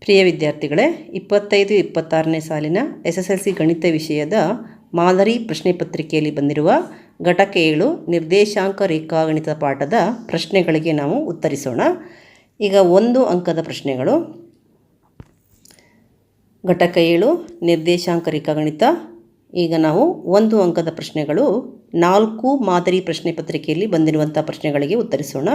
ಪ್ರಿಯ ವಿದ್ಯಾರ್ಥಿಗಳೇ, 25-26ನೇ ಸಾಲಿನ SSLC ಗಣಿತ ವಿಷಯದ ಮಾದರಿ ಪ್ರಶ್ನೆ ಪತ್ರಿಕೆಯಲ್ಲಿ ಬಂದಿರುವ ಘಟಕ 7 ನಿರ್ದೇಶಾಂಕ ರೇಖಾಗಣಿತ ಪಾಠದ ಪ್ರಶ್ನೆಗಳಿಗೆ ನಾವು ಉತ್ತರಿಸೋಣ. ಈಗ 1 ಅಂಕದ ಪ್ರಶ್ನೆಗಳು. ಘಟಕ 7 ನಿರ್ದೇಶಾಂಕ ರೇಖಾಗಣಿತ. ಈಗ ನಾವು 1 ಅಂಕದ ಪ್ರಶ್ನೆಗಳು 4 ಮಾದರಿ ಪ್ರಶ್ನೆ ಪತ್ರಿಕೆಯಲ್ಲಿ ಬಂದಿರುವಂಥ ಪ್ರಶ್ನೆಗಳಿಗೆ ಉತ್ತರಿಸೋಣ.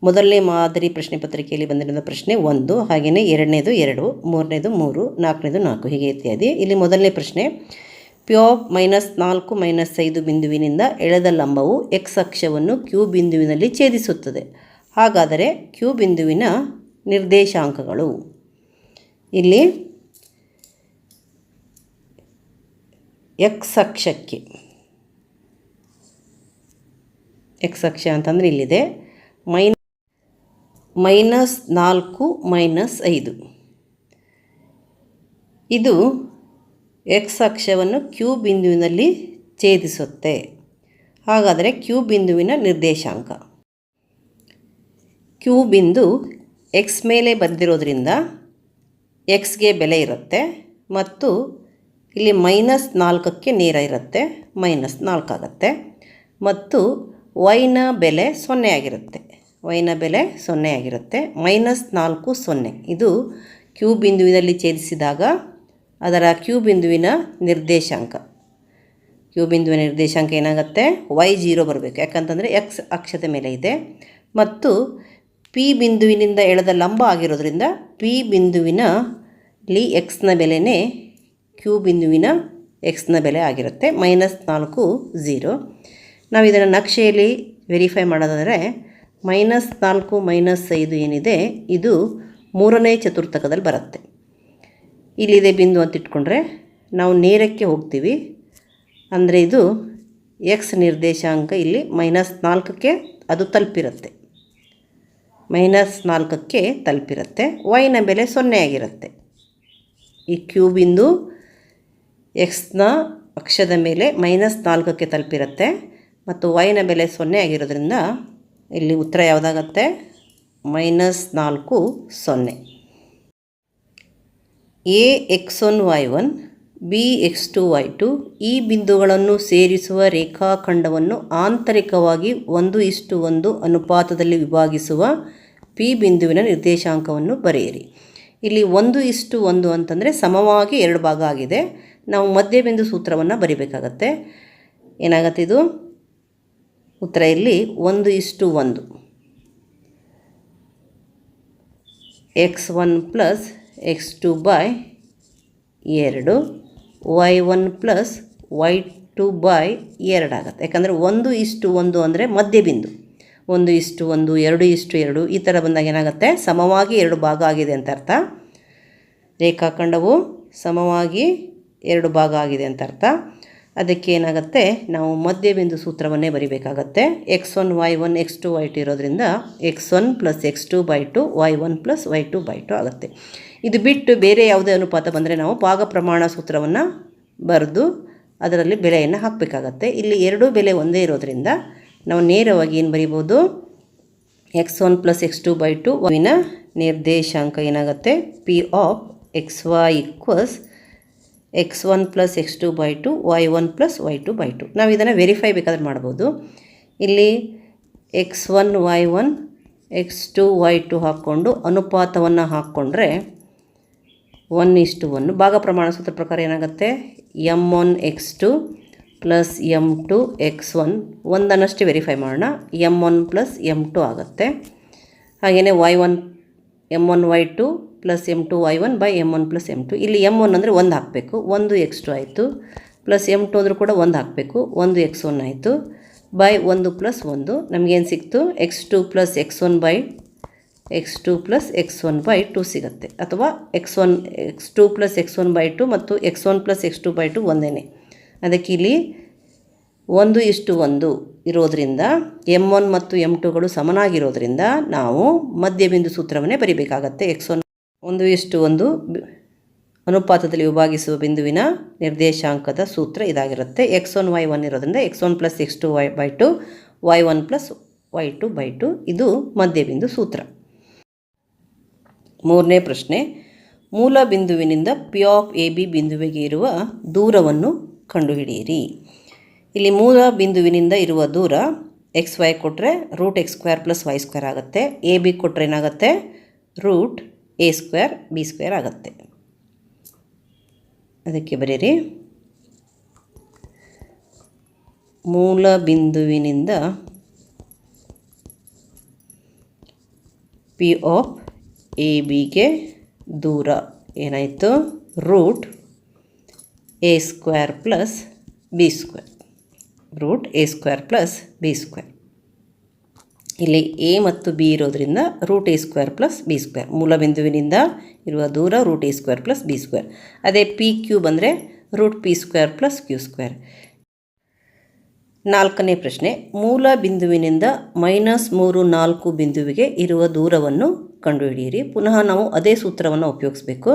ಮೊದಲನೇ ಮಾದರಿ ಪ್ರಶ್ನೆ ಪತ್ರಿಕೆಯಲ್ಲಿ ಬಂದಿರೋ ಪ್ರಶ್ನೆ 1, ಹಾಗೆಯೇ ಎರಡನೇದು 2, ಮೂರನೇದು 3, ನಾಲ್ಕನೇದು 4 ಹೀಗೆ ಇತ್ಯಾದಿ. ಇಲ್ಲಿ ಮೊದಲನೇ ಪ್ರಶ್ನೆ, P of -4 -5 ಬಿಂದುವಿನಿಂದ ಎಳೆದ ಲಂಬವು X ಅಕ್ಷವನ್ನು Q ಬಿಂದುವಿನಲ್ಲಿ ಛೇದಿಸುತ್ತದೆ. ಹಾಗಾದರೆ Q ಬಿಂದುವಿನ ನಿರ್ದೇಶಾಂಕಗಳು. ಇಲ್ಲಿ X ಅಕ್ಷಕ್ಕೆ, X ಅಕ್ಷ ಅಂತಂದರೆ ಇಲ್ಲಿದೆ -4 -5. ಇದು X ಅಕ್ಷವನ್ನು Q ಬಿಂದುವಿನಲ್ಲಿ ಛೇದಿಸುತ್ತೆ. ಹಾಗಾದರೆ Q ಬಿಂದುವಿನ ನಿರ್ದೇಶಾಂಕ. Q ಬಿಂದು X ಮೇಲೆ ಬಂದಿರೋದ್ರಿಂದ Xಗೆ ಬೆಲೆ ಇರುತ್ತೆ ಮತ್ತು ಇಲ್ಲಿ -4ಕ್ಕೆ ನೇರ ಇರುತ್ತೆ, -4 ಆಗುತ್ತೆ ಮತ್ತು Yನ ಬೆಲೆ 0 ಆಗಿರುತ್ತೆ. Yನ ಬೆಲೆ 0 ಆಗಿರುತ್ತೆ. -4 0 ಇದು Q ಬಿಂದುವಿನಲ್ಲಿ ಛೇದಿಸಿದಾಗ ಅದರ Q ಬಿಂದುವಿನ ನಿರ್ದೇಶಾಂಕ. Q ಬಿಂದುವಿನ ನಿರ್ದೇಶಾಂಕ ಏನಾಗುತ್ತೆ? Y 0 ಬರಬೇಕು, ಯಾಕಂತಂದರೆ X ಅಕ್ಷದ ಮೇಲೆ ಇದೆ ಮತ್ತು P ಬಿಂದುವಿನಿಂದ ಎಳೆದ ಲಂಬ ಆಗಿರೋದ್ರಿಂದ P ಬಿಂದುವಿನಲ್ಲಿ Xನ ಬೆಲೆನೇ Q ಬಿಂದುವಿನ Xನ ಬೆಲೆ ಆಗಿರುತ್ತೆ. -4 0. ನಾವು ಇದನ್ನು ನಕ್ಷೆಯಲ್ಲಿ ವೆರಿಫೈ ಮಾಡೋದಾದರೆ -4 -5 ಏನಿದೆ ಇದು 3ನೇ ಚತುರ್ಥಕದಲ್ಲಿ ಬರುತ್ತೆ. ಇಲ್ಲಿದೆ ಬಿಂದು ಅಂತ ಇಟ್ಕೊಂಡ್ರೆ ನಾವು ನೇರಕ್ಕೆ ಹೋಗ್ತೀವಿ. ಅಂದರೆ ಇದು X ನಿರ್ದೇಶಾಂಕ ಇಲ್ಲಿ -4ಕ್ಕೆ ಅದು ತಲುಪಿರುತ್ತೆ, -4ಕ್ಕೆ ತಲುಪಿರುತ್ತೆ. Yನ ಬೆಲೆ 0 ಆಗಿರುತ್ತೆ. ಈ Q ಬಿಂದು Xನ ಅಕ್ಷದ ಮೇಲೆ -4ಕ್ಕೆ ತಲುಪಿರುತ್ತೆ ಮತ್ತು Yನ ಬೆಲೆ 0 ಆಗಿರೋದ್ರಿಂದ ಇಲ್ಲಿ ಉತ್ತರ ಯಾವುದಾಗತ್ತೆ? -4 0. A x1 y1 B x2 y2 ಈ ಬಿಂದುಗಳನ್ನು ಸೇರಿಸುವ ರೇಖಾಖಂಡವನ್ನು ಆಂತರಿಕವಾಗಿ 1:1 ಅನುಪಾತದಲ್ಲಿ ವಿಭಾಗಿಸುವ P ಬಿಂದುವಿನ ನಿರ್ದೇಶಾಂಕವನ್ನು ಬರೆಯಿರಿ. ಇಲ್ಲಿ 1:1 ಅಂತಂದರೆ ಸಮವಾಗಿ 2 ಭಾಗ ಆಗಿದೆ. ನಾವು ಮಧ್ಯಬಿಂದು ಸೂತ್ರವನ್ನು ಬರಿಬೇಕಾಗತ್ತೆ. ಏನಾಗತ್ತೆ ಇದು? ಉತ್ತರ ಇಲ್ಲಿ 1:1. x1 + x2 2 y1 + y2 2 ಆಗುತ್ತೆ. ಯಾಕಂದರೆ 1:1 ಅಂದರೆ ಮಧ್ಯಬಿಂದು. 1:1 2:2 ಈ ಥರ ಬಂದಾಗ ಏನಾಗುತ್ತೆ? ಸಮವಾಗಿ 2 ಭಾಗ ಆಗಿದೆ ಅಂತ ಅರ್ಥ. ರೇಖಾಖಂಡವು ಸಮವಾಗಿ 2 ಭಾಗ ಆಗಿದೆ ಅಂತ ಅರ್ಥ. ಅದಕ್ಕೆ ಏನಾಗುತ್ತೆ? ನಾವು ಮಧ್ಯಬಿಂದು ಸೂತ್ರವನ್ನೇ ಬರಿಬೇಕಾಗತ್ತೆ. x1 y1 x2 y2 ಇರೋದ್ರಿಂದ x1 + x2 2 y1 + y2 2 ಆಗುತ್ತೆ. ಇದು ಬಿಟ್ಟು ಬೇರೆ ಯಾವುದೇ ಅನುಪಾತ ಬಂದರೆ ನಾವು ಭಾಗ ಪ್ರಮಾಣ ಸೂತ್ರವನ್ನು ಬರೆದು ಅದರಲ್ಲಿ ಬೆಲೆಯನ್ನು ಹಾಕಬೇಕಾಗತ್ತೆ. ಇಲ್ಲಿ ಎರಡೂ ಬೆಲೆ ಒಂದೇ ಇರೋದ್ರಿಂದ ನಾವು ನೇರವಾಗಿ ಏನು ಬರಿಬೋದು? x1 + x2 2 ವಿನ ನಿರ್ದೇಶಾಂಕ ಏನಾಗುತ್ತೆ? P of xy = x1 + x2 2 y1 + y2 2. ನಾವು ಇದನ್ನು ವೆರಿಫೈ ಬೇಕಾದ್ರೆ ಮಾಡ್ಬೋದು. ಇಲ್ಲಿ x1 y1 x2 y2 ಹಾಕ್ಕೊಂಡು ಅನುಪಾತವನ್ನು ಹಾಕ್ಕೊಂಡ್ರೆ 1:1 ಭಾಗ ಪ್ರಮಾಣ ಸೂತ್ರ ಪ್ರಕಾರ ಏನಾಗುತ್ತೆ? m1 x2 + m2 x1 ಒಂದನ್ನಷ್ಟೇ verify ಮಾಡೋಣ. m1 + m2 ಆಗುತ್ತೆ. ಹಾಗೆಯೇ y1 m1 y2 + m2 y1 m1 + m2. ಇಲ್ಲಿ m1 ಅಂದರೆ 1 ಹಾಕಬೇಕು, 1 x2 ಆಯಿತು, ಪ್ಲಸ್ m2 ಅಂದರೂ ಕೂಡ 1 ಹಾಕಬೇಕು, 1 x1 ಆಯಿತು, 1 + 1 ನಮಗೇನು ಸಿಕ್ತು? x2 + x1 x2 + x1 2 ಸಿಗುತ್ತೆ. ಅಥವಾ x2 + x1 2 ಮತ್ತು x1 + x2 2 ಒಂದೇ. ಅದಕ್ಕೆ ಇಲ್ಲಿ 1:1 ಇರೋದ್ರಿಂದ m1 ಮತ್ತು m2ಗಳು ಸಮನಾಗಿರೋದ್ರಿಂದ ನಾವು ಮಧ್ಯಬಿಂದು ಸೂತ್ರವನ್ನೇ ಬರಿಬೇಕಾಗತ್ತೆ. x1 1:1 ಅನುಪಾತದಲ್ಲಿ ವಿಭಾಗಿಸುವ ಬಿಂದುವಿನ ನಿರ್ದೇಶಾಂಕದ ಸೂತ್ರ ಇದಾಗಿರುತ್ತೆ. x1 y1 ಇರೋದ್ರಿಂದ x1 + x2 2 y1 + y2 2 ಇದು ಮಧ್ಯಬಿಂದು ಸೂತ್ರ. ಮೂರನೇ ಪ್ರಶ್ನೆ, ಮೂಲ ಬಿಂದುವಿನಿಂದ ಪಿ ಆಫ್ ಎ ಬಿ ಬಿಂದುವಿಗೆ ಇರುವ ದೂರವನ್ನು ಕಂಡುಹಿಡಿಯಿರಿ. ಇಲ್ಲಿ ಮೂಲ ಬಿಂದುವಿನಿಂದ ಇರುವ ದೂರ ಎಕ್ಸ್ ವೈ ಕೊಟ್ಟರೆ root X square plus Y square ಆಗುತ್ತೆ. ಎ ಬಿ ಕೊಟ್ಟರೆ ಏನಾಗುತ್ತೆ, root A square B square ಆಗುತ್ತೆ. ಅದಕ್ಕೆ ಬರೀರಿ, ಮೂಲ ಬಿಂದುವಿನಿಂದ ಪಿ ಆಫ್ ಎ ಬಿಗೆ ದೂರ ಏನಾಯಿತು, root A square plus B square, root A square plus B square. ಇಲ್ಲಿ ಎ ಮತ್ತು ಬಿ ಇರೋದ್ರಿಂದ root A square plus B square. ಮೂಲ ಬಿಂದುವಿನಿಂದ ಇರುವ ದೂರ root A square plus B square. ಅದೇ ಪಿ ಕ್ಯೂ ಬಂದರೆ root P square plus Q square. 4ನೇ ಪ್ರಶ್ನೆ, ಮೂಲ ಬಿಂದುವಿನಿಂದ -3, 4 ಬಿಂದುವಿಗೆ ಇರುವ ದೂರವನ್ನು ಕಂಡುಹಿಡಿಯಿರಿ. ಪುನಃ ನಾವು ಅದೇ ಸೂತ್ರವನ್ನು ಉಪಯೋಗಿಸಬೇಕು.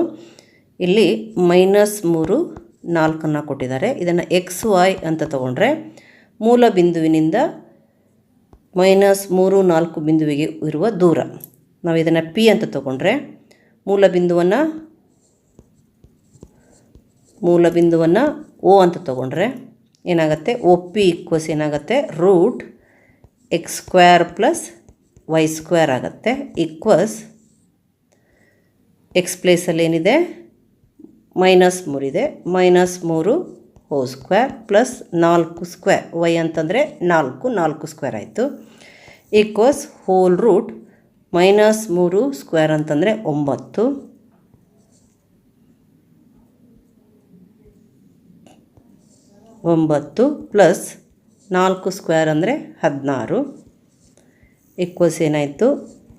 ಇಲ್ಲಿ -3, 4 ಕೊಟ್ಟಿದ್ದಾರೆ. ಇದನ್ನು ಎಕ್ಸ್ ವೈ ಅಂತ ತಗೊಂಡ್ರೆ ಮೂಲ ಬಿಂದುವಿನಿಂದ -3, 4 ಬಿಂದುವಿಗೆ ಇರುವ ದೂರ, ನಾವು ಇದನ್ನು ಪಿ ಅಂತ ತಗೊಂಡ್ರೆ ಮೂಲ ಬಿಂದುವನ್ನು ಓ ಅಂತ ತಗೊಂಡ್ರೆ ಏನಾಗುತ್ತೆ, ಒ ಪಿ ಈಕ್ವಸ್ ಏನಾಗುತ್ತೆ, root X square plus Y square ಆಗುತ್ತೆ. ಈಕ್ವಸ್ ಎಕ್ಸ್ ಪ್ಲೇಸಲ್ಲಿ ಏನಿದೆ, -3 ಇದೆ, -3 whole square plus 4 square, Y ಅಂತಂದರೆ 4 ಸ್ಕ್ವೇರ್ ಆಯಿತು. ಈಕ್ವಸ್ ಹೋಲ್ ರೂಟ್ -3 ಸ್ಕ್ವೇರ್ ಅಂತಂದರೆ 9, ಪ್ಲಸ್ 4 ಸ್ಕ್ವೇರ್ ಅಂದರೆ 16, ಈಕ್ವಸ್ ಏನಾಯಿತು,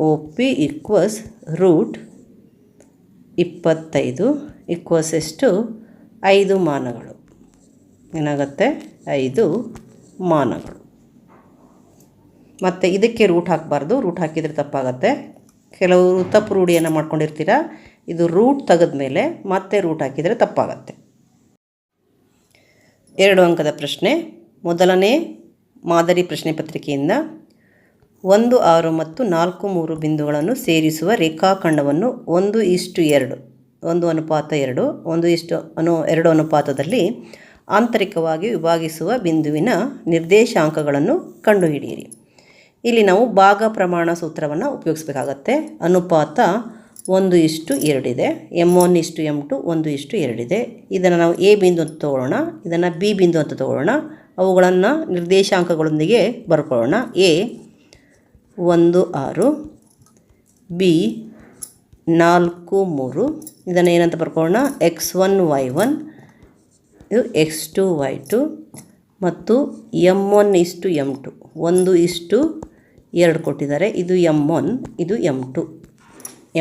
O P equals root 25, equals ಎಷ್ಟು, 5 ಮಾನಗಳು. ಏನಾಗುತ್ತೆ, 5 ಮಾನಗಳು. ಮತ್ತು ಇದಕ್ಕೆ ರೂಟ್ ಹಾಕಬಾರ್ದು, ರೂಟ್ ಹಾಕಿದರೆ ತಪ್ಪಾಗತ್ತೆ. ಕೆಲವರು ತಪ್ಪು ರೂಢಿಯನ್ನು ಮಾಡ್ಕೊಂಡಿರ್ತೀರ. ಇದು ರೂಟ್ ತೆಗೆದ ಮೇಲೆ ಮತ್ತೆ ರೂಟ್ ಹಾಕಿದರೆ ತಪ್ಪಾಗತ್ತೆ. 2 ಅಂಕದ ಪ್ರಶ್ನೆ. ಮೊದಲನೇ ಮಾದರಿ ಪ್ರಶ್ನೆ ಪತ್ರಿಕೆಯಿಂದ 1, 6 ಮತ್ತು 4, 3 ಬಿಂದುಗಳನ್ನು ಸೇರಿಸುವ ರೇಖಾಖಂಡವನ್ನು 1:2, 1:2, 1:2 ಅನುಪಾತದಲ್ಲಿ ಆಂತರಿಕವಾಗಿ ವಿಭಾಗಿಸುವ ಬಿಂದುವಿನ ನಿರ್ದೇಶಾಂಕಗಳನ್ನು ಕಂಡುಹಿಡಿಯಿರಿ. ಇಲ್ಲಿ ನಾವು ಭಾಗ ಪ್ರಮಾಣ ಸೂತ್ರವನ್ನು ಉಪಯೋಗಿಸಬೇಕಾಗತ್ತೆ. ಅನುಪಾತ 1:2 ಇದೆ, m1:m2 1:2 ಇದೆ. ಇದನ್ನು ನಾವು ಎ ಬಿಂದು ಅಂತ ತೊಗೊಳ್ಳೋಣ, ಇದನ್ನು ಬಿ ಬಿಂದು ಅಂತ ತೊಗೊಳ್ಳೋಣ. ಅವುಗಳನ್ನು ನಿರ್ದೇಶಾಂಕಗಳೊಂದಿಗೆ ಬರ್ಕೊಳ್ಳೋಣ. A 1, 6, B 4, 3. ಇದನ್ನು ಏನಂತ ಬರ್ಕೊಳ್ಳೋಣ, x1 y1, ಇದು x2 y2 ಮತ್ತು m1:m2 1:2 ಕೊಟ್ಟಿದ್ದಾರೆ. ಇದು m1, ಇದು m2.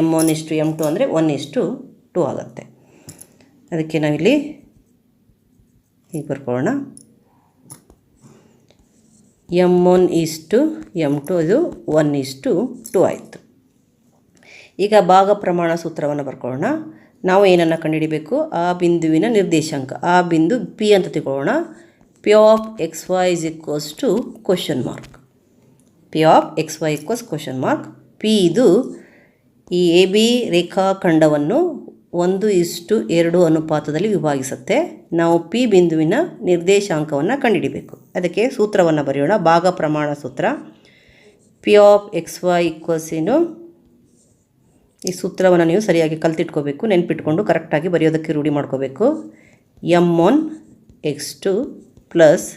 m1:m2 ಅಂದರೆ 1:2 ಆಗುತ್ತೆ. ಅದಕ್ಕೆ ನಾವಿಲ್ಲಿ ಹೀಗೆ ಬರ್ಕೊಳ್ಳೋಣ, m1:m2 ಇದು 1:2 ಆಯಿತು. ಈಗ ಭಾಗ ಪ್ರಮಾಣ ಸೂತ್ರವನ್ನು ಬರ್ಕೊಳ್ಳೋಣ. ನಾವು ಏನನ್ನು ಕಂಡುಹಿಡಿಬೇಕು, ಆ ಬಿಂದುವಿನ ನಿರ್ದೇಶಾಂಕ, ಆ ಬಿಂದು ಪಿ ಅಂತ ತಿಳ್ಕೊಳ್ಳೋಣ. P of X Y is equals to question mark. P of X Y equals question mark. P ಇದು ಈ ಎ ಬಿ ರೇಖಾಖಂಡವನ್ನು 1:2 ಅನುಪಾತದಲ್ಲಿ ವಿಭಾಗಿಸುತ್ತೆ. ನಾವು ಪಿ ಬಿಂದುವಿನ ನಿರ್ದೇಶಾಂಕವನ್ನು ಕಂಡುಹಿಡಿಬೇಕು. ಅದಕ್ಕೆ ಸೂತ್ರವನ್ನು ಬರೆಯೋಣ. ಭಾಗ ಪ್ರಮಾಣ ಸೂತ್ರ P of X Y equals ಏನು, ಈ ಸೂತ್ರವನ್ನು ನೀವು ಸರಿಯಾಗಿ ಕಲ್ತಿಟ್ಕೋಬೇಕು, ನೆನ್ಪಿಟ್ಕೊಂಡು ಕರೆಕ್ಟಾಗಿ ಬರೆಯೋದಕ್ಕೆ ರೂಢಿ ಮಾಡ್ಕೋಬೇಕು. m1 x2 plus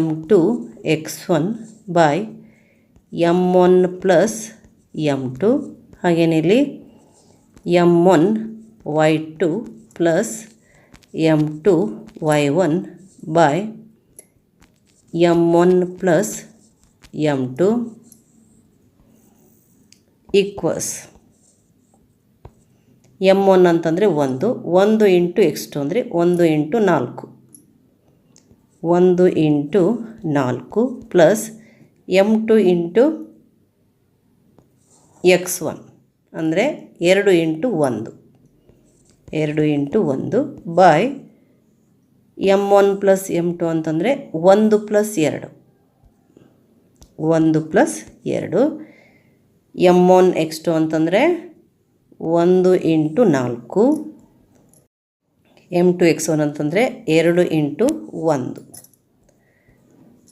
m2 x1 by m1 plus m2. ಹಾಗೇನೆ ಇಲ್ಲಿ m1 y2 plus m2 y1 by m1 plus m2 equals m1 ಅಂತಂದರೆ 1 ಇಂಟು x2 ಅಂದರೆ 1 into 4, 1 into 4 plus m2 into x1 ಅಂದರೆ 2 into 1, 2 into 1 by m1 plus m2 ಅಂತಂದರೆ 1 plus 2, 1 plus 2. m1 x2 ಅಂತಂದರೆ 1 into 4 m2 x1 ಅಂತಂದರೆ 2 into 1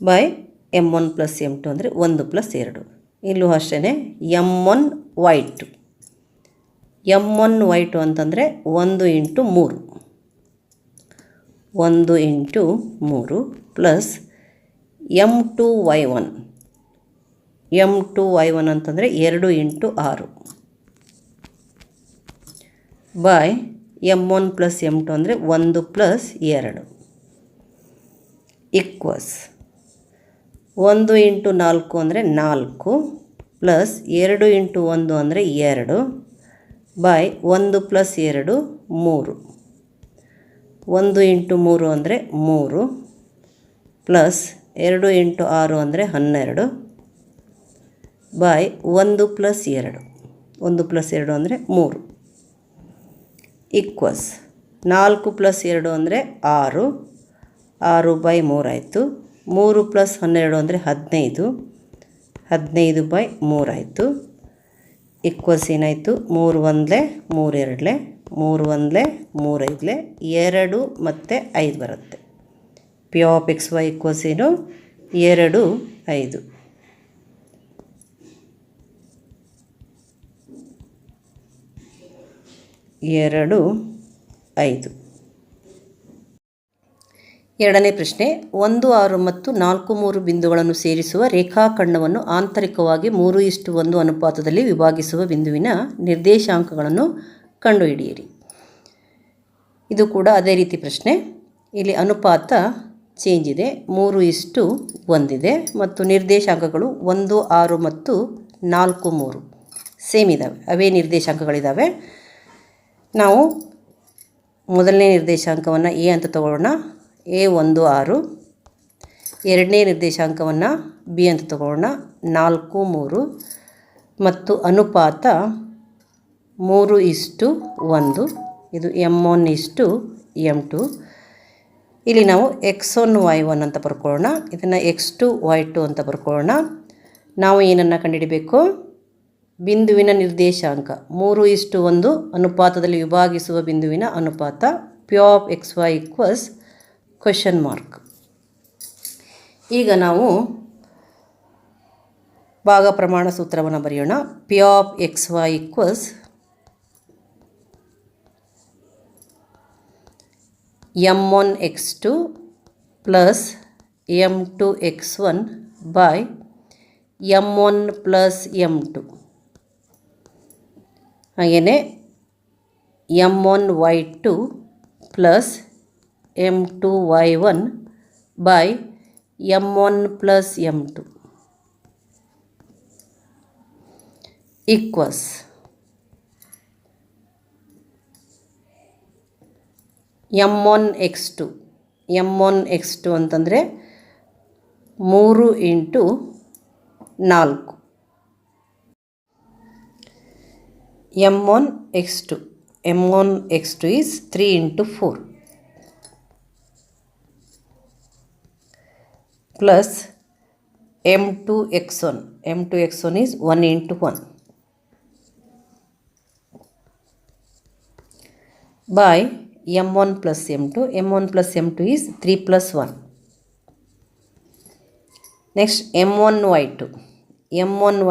by m1 plus m2 ಅಂದರೆ 1 plus 2. ಇಲ್ಲೂ ಅಷ್ಟೇ m1 y2 ಅಂತಂದರೆ 1 into 3 1 into 3 plus m2 y1 ಅಂತಂದರೆ 2 into 6 by m1 plus m2 ಅಂದರೆ 1 plus 2 equals 1 into 4 ಅಂದರೆ 4 ಪ್ಲಸ್ 2 ಇಂಟು 1 ಅಂದರೆ 2 ಬೈ 1 ಪ್ಲಸ್ 2 3 1 ಇಂಟು 3 ಅಂದರೆ 3 ಪ್ಲಸ್ 2 ಇಂಟು 6 ಅಂದರೆ 12 ಬೈ 1 ಪ್ಲಸ್ 2 ಅಂದರೆ 3 ಈಕ್ವಸ್ 4 ಪ್ಲಸ್ 2 ಅಂದರೆ 6 ಬೈ 3 ಆಯಿತು. 3 ಪ್ಲಸ್ 12 ಅಂದರೆ 15 ಬೈ 3 ಆಯಿತು. ಈಕ್ವಸ್ ಏನಾಯಿತು 3 1 3 2 3 1 3 5 2 ಮತ್ತು 5 ಬರುತ್ತೆ. P of X Y equals ಏನು 2 5. ಎರಡನೇ ಪ್ರಶ್ನೆ, 1 6 ಮತ್ತು 4 3 ಬಿಂದುಗಳನ್ನು ಸೇರಿಸುವ ರೇಖಾಖಂಡವನ್ನು ಆಂತರಿಕವಾಗಿ 3:1 ಅನುಪಾತದಲ್ಲಿ ವಿಭಾಗಿಸುವ ಬಿಂದುವಿನ ನಿರ್ದೇಶಾಂಕಗಳನ್ನು ಕಂಡುಹಿಡಿಯಿರಿ. ಇದು ಕೂಡ ಅದೇ ರೀತಿ ಪ್ರಶ್ನೆ. ಇಲ್ಲಿ ಅನುಪಾತ ಚೇಂಜ್ ಇದೆ, 3:1 ಇದೆ ಮತ್ತು ನಿರ್ದೇಶಾಂಕಗಳು 1 6 ಮತ್ತು 4 3 ಸೇಮ್ ಇದ್ದಾವೆ, ಅವೇ ನಿರ್ದೇಶಾಂಕಗಳಿದ್ದಾವೆ. ನಾವು ಮೊದಲನೇ ನಿರ್ದೇಶಾಂಕವನ್ನು ಎ ಅಂತ ತಗೊಳ್ಳೋಣ, A 1 6. ಎರಡನೇ ನಿರ್ದೇಶಾಂಕವನ್ನು ಬಿ ಅಂತ ತಗೊಳ್ಳೋಣ, 4 3 ಮತ್ತು ಅನುಪಾತ 3:1. ಇದು m1 m2. ಇಲ್ಲಿ ನಾವು x1 y1 ಅಂತ ಬರ್ಕೊಳ್ಳೋಣ, ಇದನ್ನು x2 y2 ಅಂತ ಬರ್ಕೊಳ್ಳೋಣ. ನಾವು ಏನನ್ನು ಕಂಡುಹಿಡಬೇಕು, ಬಿಂದುವಿನ ನಿರ್ದೇಶಾಂಕ 3:1 ಅನುಪಾತದಲ್ಲಿ ವಿಭಾಗಿಸುವ ಬಿಂದುವಿನ ಅನುಪಾತ P of X Y equals question mark. ಈಗ ನಾವು ಭಾಗ ಪ್ರಮಾಣ ಸೂತ್ರವನ್ನು ಬರೆಯೋಣ. P of X Y equals m1 x2 plus m2 x1 by m1 plus m2. ಹಾಗೆಯೇ m1 y2 plus m2 y1 by m1 plus m2 equals m1 x2 ಅಂತಂದರೆ 3 into 4. m1 x2 is 3 into 4 plus m2 x1 is 1 into 1 by m1 plus m2 is 3 plus 1. Next m1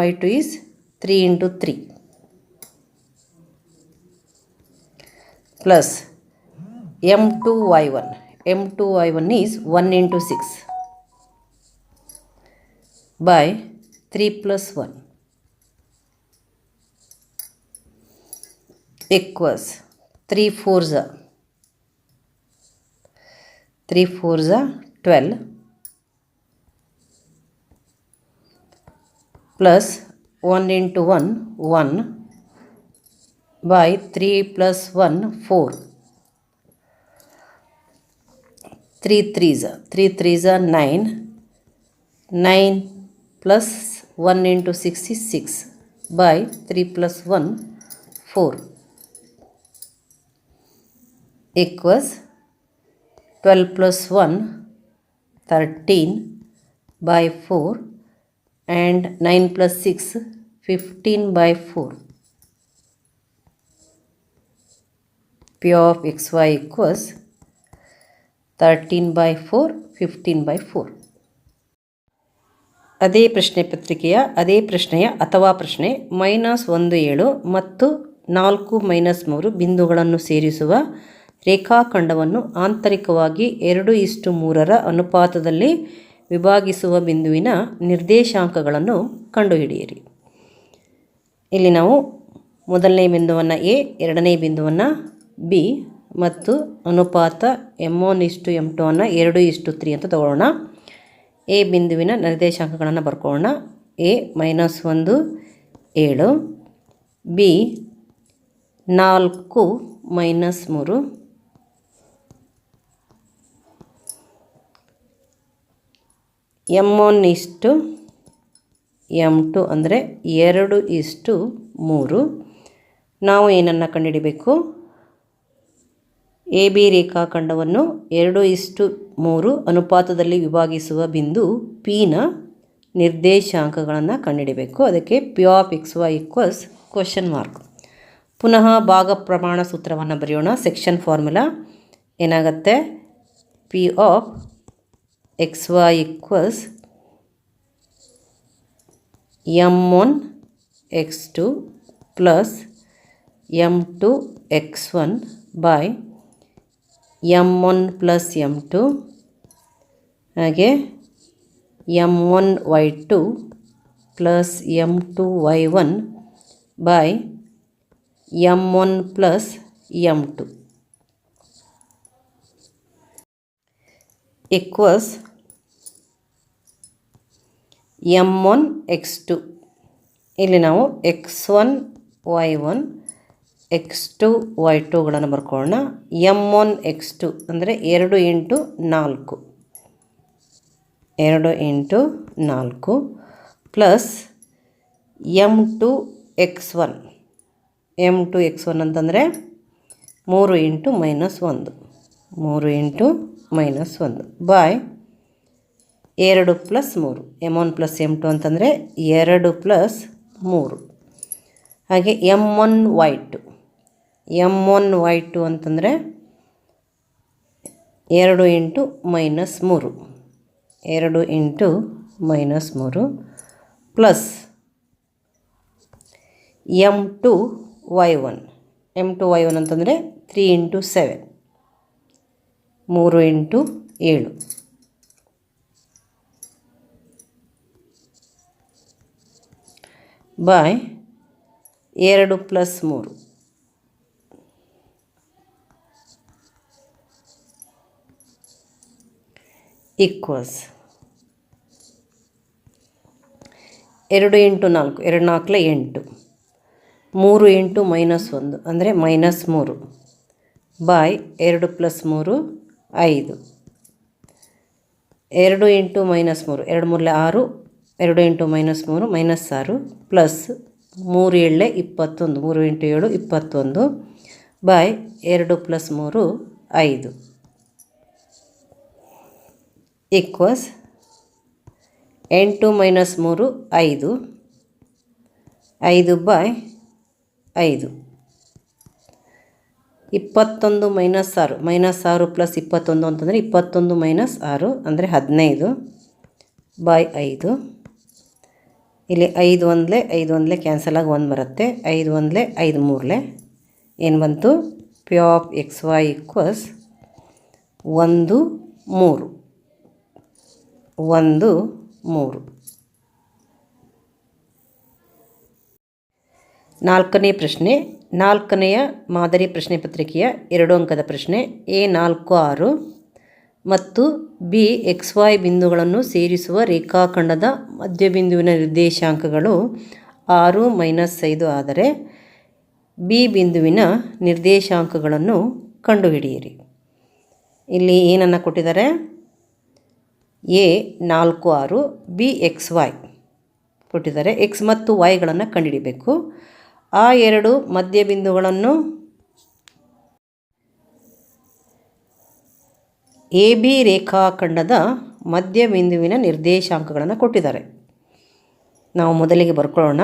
y2 is 3 into 3 plus m2 y1 is 1 into 6 by 3 plus 1 equals 3 4s are 12 plus 1 into 1 by 3 plus 1 4. 3 3s are 9 plus 1 into 6 is 6 by 3 plus 1 4 equals 12 plus 1 13 by 4 and 9 plus 6 15 by 4. P of X Y equals 13/4 15/4. ಅದೇ ಪ್ರಶ್ನೆ ಪತ್ರಿಕೆಯ ಅದೇ ಪ್ರಶ್ನೆಯ ಅಥವಾ ಪ್ರಶ್ನೆ -17 ಮತ್ತು 4 -3 ಬಿಂದುಗಳನ್ನು ಸೇರಿಸುವ ರೇಖಾಖಂಡವನ್ನು ಆಂತರಿಕವಾಗಿ 2:3 ಅನುಪಾತದಲ್ಲಿ ವಿಭಾಗಿಸುವ ಬಿಂದುವಿನ ನಿರ್ದೇಶಾಂಕಗಳನ್ನು ಕಂಡುಹಿಡಿಯಿರಿ. ಇಲ್ಲಿ ನಾವು ಮೊದಲನೇ ಬಿಂದುವನ್ನು ಎ, ಎರಡನೇ ಬಿಂದುವನ್ನು ಬಿ ಮತ್ತು ಅನುಪಾತ m1:m2 ಅನ್ನು 2:3 ಅಂತ ತಗೊಳ್ಳೋಣ. ಎ ಬಿಂದುವಿನ ನಿರ್ದೇಶಾಂಕಗಳನ್ನು ಬರ್ಕೊಳ್ಳೋಣ. ಎ -1 7, ಬಿ 4 -3, m1:m2 ಅಂದರೆ 2:3. ನಾವು ಏನನ್ನು ಕಂಡುಹಿಡಿಬೇಕು? ಎ ಬಿ ರೇಖಾಖಂಡವನ್ನು 2:3 ಅನುಪಾತದಲ್ಲಿ ವಿಭಾಗಿಸುವ ಬಿಂದು ಪಿನ ನಿರ್ದೇಶಾಂಕಗಳನ್ನು ಕಂಡುಹಿಡಿಬೇಕು. ಅದಕ್ಕೆ P of X Y equals (?). ಪುನಃ ಭಾಗ ಪ್ರಮಾಣ ಸೂತ್ರವನ್ನು ಬರೆಯೋಣ. ಸೆಕ್ಷನ್ ಫಾರ್ಮುಲಾ ಏನಾಗುತ್ತೆ? P of X Y equals m1x2 plus m2x1 by m1 plus m2 ಹಾಗೆ m1y2 plus m2y1 by m1 plus m2 equals m1x2. ಇಲ್ಲಿ ನಾವು x1 y1 x2 y2ಗಳನ್ನು ಬರ್ಕೊಳ್ಳೋಣ. m1x2 ಅಂದರೆ 2 × 4 2 × 4 ಪ್ಲಸ್ m2x1 m2x1 ಅಂತಂದರೆ 3 × -1 3 × -1 ಬೈ 2 + 3 m1 + m2 ಅಂತಂದರೆ 2 + 3 ಹಾಗೆ m1y2 ಅಂತಂದರೆ 2 × -3 2 × -3 plus m2y1 ಅಂತಂದರೆ 3 × 7 3 × 7 by 2 + 3 equals 2 × 4 2 4 8 3 × -1 ಅಂದರೆ -3 by 2 + 3 5 2 × -3 2 3 6 2 × -3 -6 plus 3 7 21 3 × 7 21 by 2 + 3 5 equals 8 - 3 5 5 by 5 21 -6 -6 plus 21 ಅಂತಂದರೆ 21 - 6 ಅಂದರೆ 15 ಬೈ 5 ಇಲ್ಲಿ 5 1 ಕ್ಯಾನ್ಸಲ್ ಆಗಿ 1 ಬರುತ್ತೆ. 5 1 5 3 ಏನು ಬಂತು? P of X Y equals 1 3 1 3. ನಾಲ್ಕನೇ ಪ್ರಶ್ನೆ, ನಾಲ್ಕನೆಯ ಮಾದರಿ ಪ್ರಶ್ನೆ ಪತ್ರಿಕೆಯ 2 ಅಂಕದ ಪ್ರಶ್ನೆ. A4 6 ಮತ್ತು BXY ಬಿಂದುಗಳನ್ನು ಸೇರಿಸುವ ರೇಖಾಖಂಡದ ಮಧ್ಯಬಿಂದುವಿನ ನಿರ್ದೇಶಾಂಕಗಳು 6 - 5 ಆದರೆ ಬಿ ಬಿಂದುವಿನ ನಿರ್ದೇಶಾಂಕಗಳನ್ನು ಕಂಡುಹಿಡಿಯಿರಿ. ಇಲ್ಲಿ ಏನನ್ನು ಕೊಟ್ಟಿದ್ದಾರೆ? A4 6 BXY ಕೊಟ್ಟಿದ್ದಾರೆ. ಎಕ್ಸ್ ಮತ್ತು ವೈಗಳನ್ನು ಕಂಡುಹಿಡಿಬೇಕು. ಆ 2 ಮಧ್ಯಬಿಂದುಗಳನ್ನು ಎ ಬಿ ರೇಖಾಖಂಡದ ಮಧ್ಯಬಿಂದುವಿನ ನಿರ್ದೇಶಾಂಕಗಳನ್ನು ಕೊಟ್ಟಿದ್ದಾರೆ. ನಾವು ಮೊದಲಿಗೆ ಬರ್ಕೊಳ್ಳೋಣ.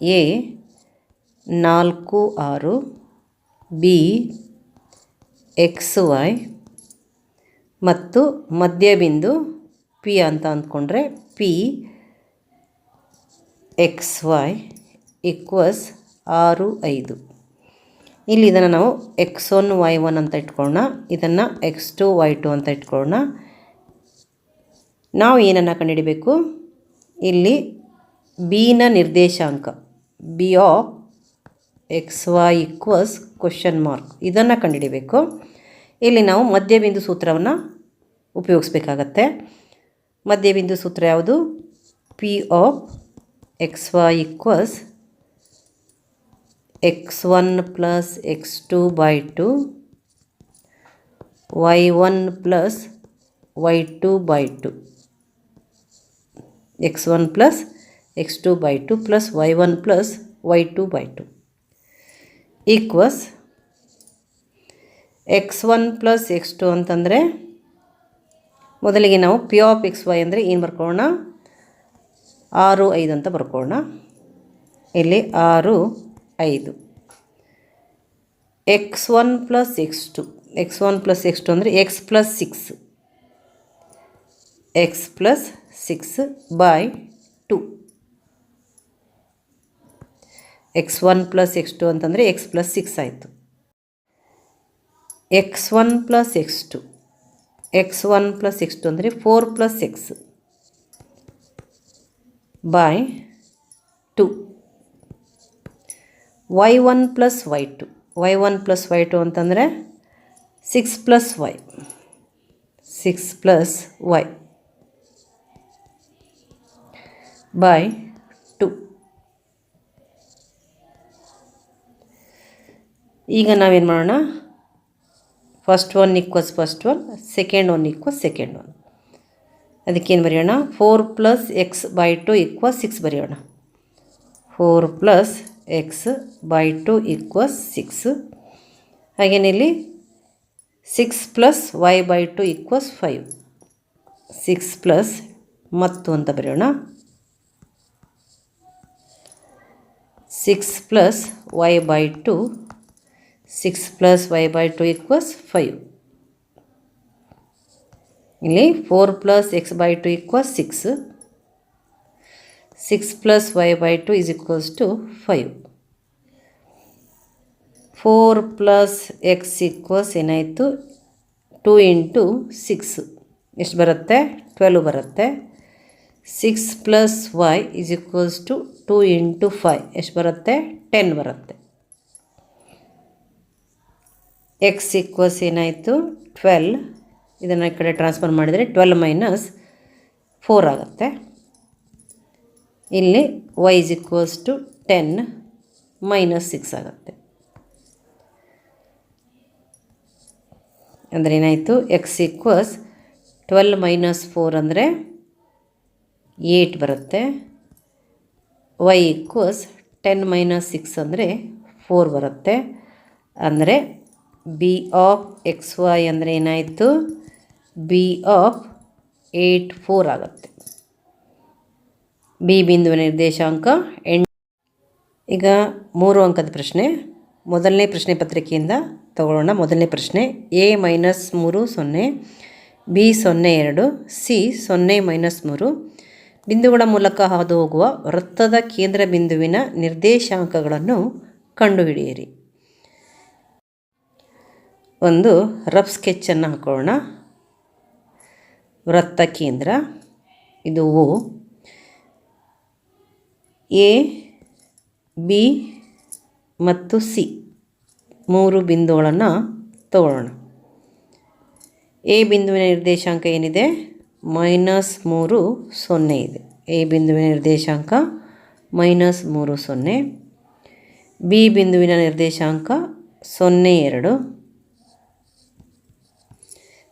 A4 6 B ಎಕ್ಸ್ ವೈ ಮತ್ತು ಮಧ್ಯಬಿಂದು ಪಿ ಅಂತ ಅಂದ್ಕೊಂಡ್ರೆ ಪಿ ಎಕ್ಸ್ ವೈ ಈಕ್ವಸ್ 6 5. ಇಲ್ಲಿ ಇದನ್ನು ನಾವು x1 y1 ಅಂತ ಇಟ್ಕೊಳ್ಳೋಣ, ಇದನ್ನು x2 y2 ಅಂತ ಇಟ್ಕೊಳ್ಳೋಣ. ನಾವು ಏನನ್ನು ಕಂಡುಹಿಡಬೇಕು, ಇಲ್ಲಿ ಬಿನ ನಿರ್ದೇಶಾಂಕ B of X Y equals question mark ಇದನ್ನು ಕಂಡುಹಿಡಬೇಕು. ಇಲ್ಲಿ ನಾವು ಮಧ್ಯಬಿಂದು ಸೂತ್ರವನ್ನು ಉಪಯೋಗಿಸ್ಬೇಕಾಗತ್ತೆ. ಮಧ್ಯಬಿಂದು ಸೂತ್ರ ಯಾವುದು? P of X Y equals x1 plus x2 by 2 y1 plus y2 by 2 x1 plus x2 by 2 plus y1 plus y2 by 2 equals x1 plus x2 ಅಂತಂದರೆ ಮೊದಲಿಗೆ ನಾವು p of xy ಅಂದರೆ ಏನು ಬರ್ಕೊಳ್ಳೋಣ? 6 5 ಅಂತ ಬರ್ಕೊಳ್ಳೋಣ. ಇಲ್ಲಿ 6 5. x1 plus x2 x1 plus x2 ಅಂದರೆ x plus 6 x plus 6 by 2 x1 plus x2 ಅಂತಂದರೆ x plus 6 ಆಯಿತು. x1 plus x2 x1 plus x2 ಅಂದರೆ 4 plus x by 2 y1 plus y2 y1 plus y2 ಅಂತಂದರೆ 6 plus y 6 plus y by 2. ಈಗ ನಾವೇನು ಮಾಡೋಣ? First one equals first one, second one equals second one. ಅದಕ್ಕೇನು ಬರೆಯೋಣ? 4 plus x by 2 equals 6 ಬರೆಯೋಣ. 4 plus x by 2 equals 6. ಹಾಗೇನೆ ಇಲ್ಲಿ 6 plus y by 2 equals 5. 6 plus ಮತ್ತು ಅಂತ ಬರೆಯೋಣ. 6 plus y by 2 6 plus y by 2 equals 5. ಇಲ್ಲಿ 4 plus x by 2 equals 6. 6 plus y by 2 is equals to 5. 4 plus x equals ಏನಾಯಿತು? 2 into 6 ಎಷ್ಟು ಬರುತ್ತೆ? 12 ಬರುತ್ತೆ. 6 plus y is equals to 2 into 5 ಎಷ್ಟು ಬರುತ್ತೆ? 10 ಬರುತ್ತೆ. x equals ಏನಾಯಿತು? 12. ಇದನ್ನು ಈ ಕಡೆ ಟ್ರಾನ್ಸ್ಫರ್ ಮಾಡಿದರೆ 12 ಮೈನಸ್ 4 ಆಗುತ್ತೆ. ಇಲ್ಲಿ y is equals to 10 minus 6 ಆಗುತ್ತೆ. ಅಂದರೆ ಏನಾಯಿತು? x ಈಕ್ವಲ್ಸ್ 12 ಮೈನಸ್ 4 ಅಂದರೆ 8 ಬರುತ್ತೆ. y ಈಕ್ವಲ್ಸ್ 10 ಮೈನಸ್ 6 ಅಂದರೆ 4 ಬರುತ್ತೆ. ಅಂದರೆ ಬಿ ಆಫ್ ಎಕ್ಸ್ ವೈ ಅಂದರೆ ಏನಾಯಿತು? ಬಿ ಆಫ್ 8 4 ಆಗುತ್ತೆ. ಬಿ ಬಿಂದುವಿನ ನಿರ್ದೇಶಾಂಕ 8. ಈಗ 3 ಅಂಕದ ಪ್ರಶ್ನೆ. ಮೊದಲನೇ ಪ್ರಶ್ನೆ ಪತ್ರಿಕೆಯಿಂದ ತಗೊಳ್ಳೋಣ. ಮೊದಲನೇ ಪ್ರಶ್ನೆ, a minus 3 0, b 0 2, c 0 minus 3 ಬಿಂದುಗಳ ಮೂಲಕ ಹಾದು ಹೋಗುವ ವೃತ್ತದ ಕೇಂದ್ರ ಬಿಂದುವಿನ ನಿರ್ದೇಶಾಂಕಗಳನ್ನು ಕಂಡುಹಿಡಿಯಿರಿ. ಒಂದು ರಫ್ ಸ್ಕೆಚ್ಚನ್ನು ಹಾಕೋಣ. ವೃತ್ತ ಕೇಂದ್ರ ಇದು O, ಎ ಬಿ ಮತ್ತು ಸಿ 3 ಬಿಂದುಗಳನ್ನು ತಗೊಳ್ಳೋಣ. ಎ ಬಿಂದುವಿನ ನಿರ್ದೇಶಾಂಕ ಏನಿದೆ? -3 0 ಇದೆ. ಎ ಬಿಂದುವಿನ ನಿರ್ದೇಶಾಂಕ -3 0. ಬಿ ಬಿಂದುವಿನ ನಿರ್ದೇಶಾಂಕ 0 2.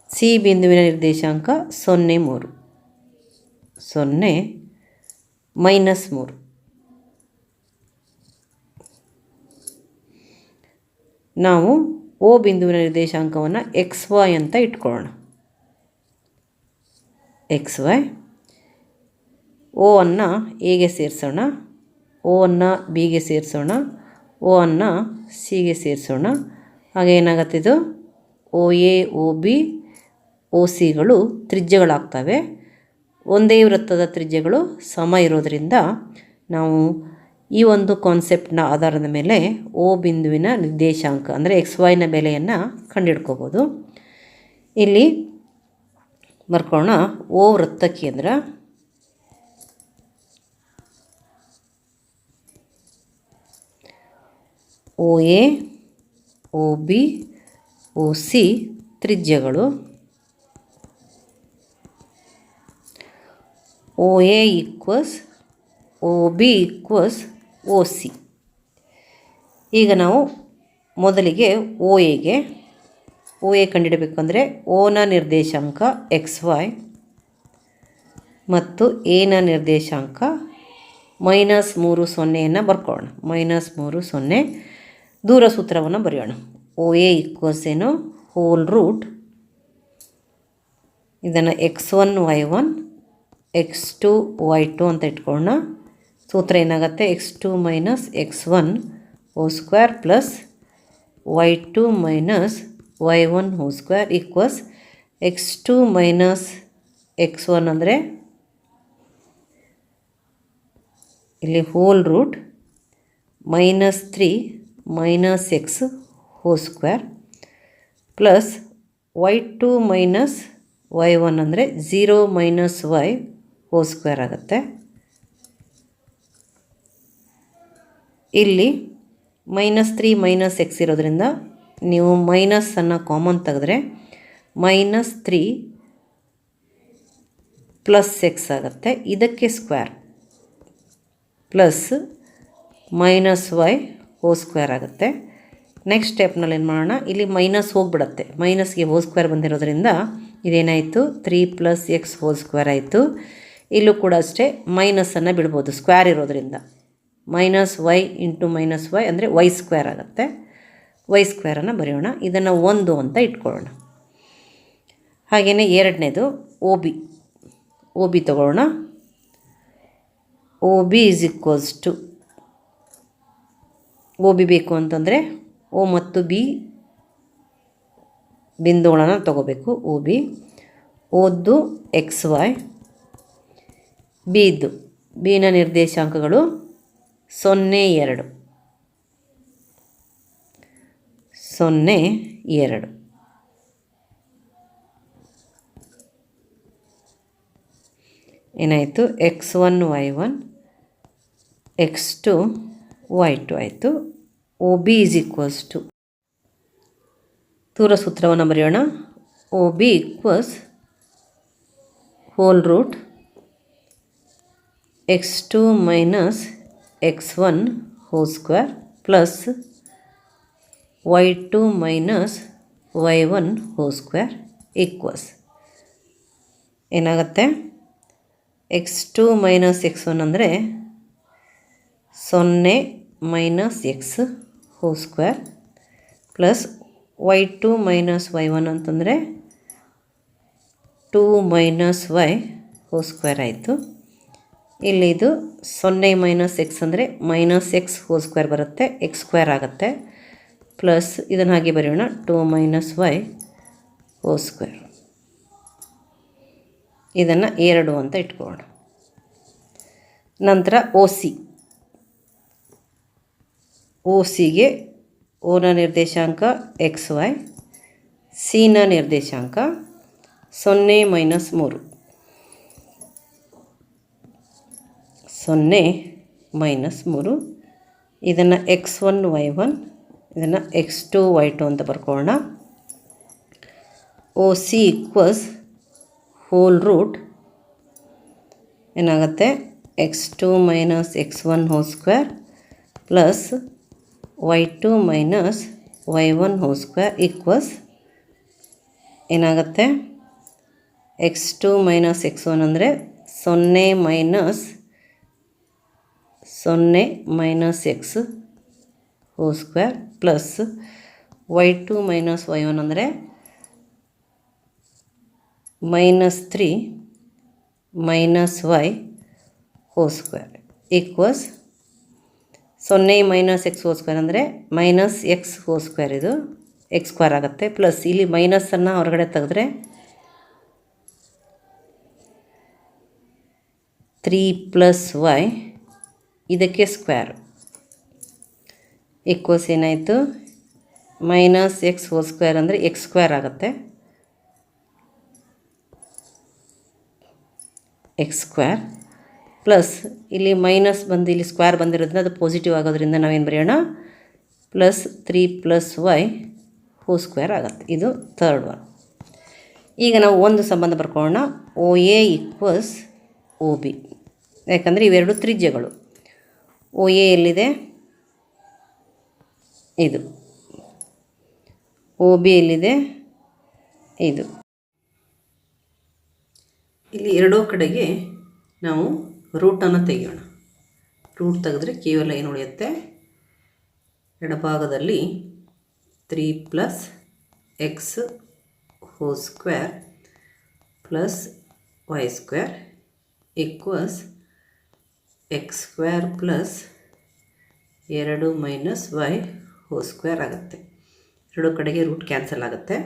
ಸಿ ಬಿಂದುವಿನ ನಿರ್ದೇಶಾಂಕ 0 3 0 -3. ನಾವು ಓ ಬಿಂದುವಿನ ನಿರ್ದೇಶಾಂಕವನ್ನು ಎಕ್ಸ್ ವೈ ಅಂತ ಇಟ್ಕೊಳ್ಳೋಣ. X Y. ಓ ಅನ್ನು ಎಗೆ ಸೇರಿಸೋಣ, ಓ ಅನ್ನು ಬಿಗೆ ಸೇರಿಸೋಣ, ಓ ಅನ್ನು ಸಿಗೆ ಸೇರಿಸೋಣ. ಹಾಗೆ ಏನಾಗತ್ತಿದು? ಒ ಎ ಒ ಬಿ ಒ ಸಿಗಳು ತ್ರಿಜ್ಯಗಳಾಗ್ತವೆ. ಒಂದೇ ವೃತ್ತದ ತ್ರಿಜ್ಯಗಳು ಸಮ ಇರೋದರಿಂದ ನಾವು ಈ ಒಂದು ಕಾನ್ಸೆಪ್ಟ್ನ ಆಧಾರದ ಮೇಲೆ ಓ ಬಿಂದುವಿನ ನಿರ್ದೇಶಾಂಕ ಅಂದರೆ XY ಬೆಲೆಯನ್ನು ಕಂಡುಹಿಡ್ಕೋಬೋದು. ಇಲ್ಲಿ ಬರ್ಕೊಳ್ಳೋಣ. ಓ ವೃತ್ತ ಕೇಂದ್ರ, O A O B O C ತ್ರಿಜ್ಯಗಳು. O A equals O B equals O C. ಈಗ ನಾವು ಮೊದಲಿಗೆ ಒ ಎ ಕಂಡುಹಿಡಬೇಕಂದ್ರೆ ಓನ ನಿರ್ದೇಶಾಂಕ XY ಮತ್ತು ಎನ ನಿರ್ದೇಶಾಂಕ -3 ಬರ್ಕೊಳ್ಳೋಣ. -3 ದೂರ ಸೂತ್ರವನ್ನು ಬರೆಯೋಣ. ಒ ಎ ಈಕ್ವಸ್ ಏನು, ಹೋಲ್ ರೂಟ್ ಇದನ್ನು x1 y1 x2 y2 ಅಂತ ಇಟ್ಕೊಳ್ಳೋಣ. ಸೂತ್ರ ಏನಾಗುತ್ತೆ, x2 - x1 whole square plus y2 - y1 whole square equals x2 - x1 ಅಂದರೆ ಇಲ್ಲಿ whole root -3 - x whole square plus y2 - y1 ಅಂದರೆ 0 - y ಹೋಲ್ ಸ್ಕ್ವೇರ್ ಆಗುತ್ತೆ. ಇಲ್ಲಿ -3 - x ಇರೋದ್ರಿಂದ ನೀವು ಮೈನಸನ್ನು ಕಾಮನ್ ತೆಗೆದ್ರೆ -3 + x ಆಗುತ್ತೆ. ಇದಕ್ಕೆ square plus -y hole square ಆಗುತ್ತೆ. ನೆಕ್ಸ್ಟ್ ಸ್ಟೆಪ್ನಲ್ಲಿ ಏನು ಮಾಡೋಣ, ಇಲ್ಲಿ ಮೈನಸ್ ಹೋಗಿಬಿಡತ್ತೆ, ಮೈನಸ್ಗೆ ಹೋಲ್ ಸ್ಕ್ವೇರ್ ಬಂದಿರೋದ್ರಿಂದ ಇದೇನಾಯಿತು 3 + x ಹೋಲ್ ಸ್ಕ್ವೇರ್ ಆಯಿತು. ಇಲ್ಲೂ ಕೂಡ ಅಷ್ಟೇ ಮೈನಸನ್ನು ಬಿಡ್ಬೋದು ಸ್ಕ್ವೇರ್ ಇರೋದ್ರಿಂದ. -y × -y ಅಂದರೆ y ಸ್ಕ್ವೇರ್ ಆಗುತ್ತೆ. y ಸ್ಕ್ವೇರನ್ನು ಬರೆಯೋಣ. ಇದನ್ನು 1 ಅಂತ ಇಟ್ಕೊಳ್ಳೋಣ. ಹಾಗೆಯೇ ಎರಡನೇದು ಒ ಬಿ ತಗೊಳ್ಳೋಣ. O B is equals to, O B ಬೇಕು ಅಂತಂದರೆ ಒ ಮತ್ತು ಬಿ ಬಿಂದುಗಳನ್ನು ತಗೋಬೇಕು. ಒ ಬಿ ಓದ್ದು XY, ಬಿನ ನಿರ್ದೇಶಾಂಕಗಳು 0 2 0 2 ಏನಾಯಿತು, x1 y1 x2 y2 ಆಯಿತು. O B is equals to, ದೂರ ಸೂತ್ರವನ್ನು ಬರೆಯೋಣ. O B equals whole root x2 - x1 whole square plus y2 - y1 whole square equals ಏನಾಗುತ್ತೆ, x2 - x1 ಅಂದರೆ 0 - x whole square plus y2 - y1 ಅಂತಂದರೆ 2 - y hole square ಆಯಿತು. ಇಲ್ಲಿ ಇದು 0 - x ಅಂದರೆ -x ಹೋಲ್ ಸ್ಕ್ವೇರ್ ಬರುತ್ತೆ, x ಸ್ಕ್ವೇರ್ ಆಗುತ್ತೆ. Plus ಇದನ್ನು ಹಾಗೆ ಬರೆಯೋಣ, 2 - y ಹೋಲ್ ಸ್ಕ್ವೇರ್. ಇದನ್ನು 2 ಅಂತ ಇಟ್ಕೊಳ್ಳೋಣ. ನಂತರ ಒ ಸಿಗೆ ಓನ ನಿರ್ದೇಶಾಂಕ XY, ಸಿನ ನಿರ್ದೇಶಾಂಕ 0 - 3 0 - 3. ಇದನ್ನು x1 y1 ಇದನ್ನು x2 y2 ಅಂತ ಬರ್ಕೊಳ್ಳೋಣ. O C equals whole root ಏನಾಗುತ್ತೆ, x2 - x1 whole square plus y2 - y1 whole square equals ಏನಾಗುತ್ತೆ, x2 - x1 ಅಂದರೆ 0 - x whole square plus y2 - y1 ಅಂದರೆ -3 - y hole square equals 0 - x whole square ಅಂದರೆ -x whole square. ಇದು X square ಆಗುತ್ತೆ. Plus ಇಲ್ಲಿ ಮೈನಸನ್ನು ಹೊರಗಡೆ ತೆಗೆದ್ರೆ 3 + y ಇದಕ್ಕೆ ಸ್ಕ್ವೇರ್ ಈಕ್ವಲ್ಸ್ ಏನಾಯಿತು -x² ಅಂದರೆ ಎಕ್ಸ್ ಸ್ಕ್ವೇರ್ ಆಗುತ್ತೆ. ಎಕ್ಸ್ ಸ್ಕ್ವೇರ್ ಪ್ಲಸ್ ಇಲ್ಲಿ ಮೈನಸ್ ಬಂದು ಇಲ್ಲಿ ಸ್ಕ್ವೇರ್ ಬಂದಿರೋದ್ರಿಂದ ಅದು ಪಾಸಿಟಿವ್ ಆಗೋದ್ರಿಂದ ನಾವೇನು ಬರೆಯೋಣ +3 + y² ಆಗುತ್ತೆ. ಇದು ಥರ್ಡ್ ಒನ್. ಈಗ ನಾವು ಒಂದು ಸಂಬಂಧ ಬರ್ಕೊಳ್ಳೋಣ. OA = OB. ಯಾಕಂದರೆ ಇವೆರಡು ತ್ರಿಜ್ಯಗಳು. OA ಎಲ್ಲಿದೆ, ಇದು. OB ಎಲ್ಲಿದೆ, ಇದು. ಇಲ್ಲಿ ಎರಡೂ ಕಡೆಗೆ ನಾವು ರೂಟನ್ನು ತೆಗೆಯೋಣ. ರೂಟ್ ತೆಗೆದ್ರೆ ಕೇವಲ ಏನು ಉಳಿಯುತ್ತೆ, ಎಡಭಾಗದಲ್ಲಿ 3 + x² + y² equals x² + 2 - y² ಆಗುತ್ತೆ. ಎರಡು ಕಡೆಗೆ ರೂಟ್ ಕ್ಯಾನ್ಸಲ್ ಆಗುತ್ತೆ.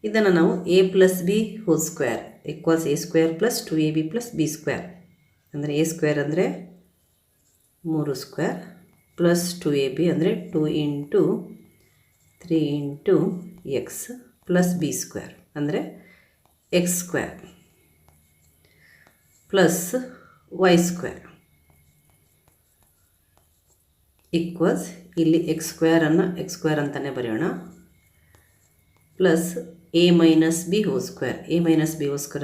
ಇದನ್ನು ನಾವು a + b² equals a² + 2ab + b². ಅಂದರೆ a² ಅಂದರೆ 3² ಪ್ಲಸ್ 2ab ಅಂದರೆ 2 × 3 × x ಪ್ಲಸ್ b² ಅಂದರೆ x² ಪ್ಲಸ್ y² ಈಕ್ವಲ್ಸ್ ಇಲ್ಲಿ x² ಅಂತಲೇ ಬರೆಯೋಣ plus a - b² a - b²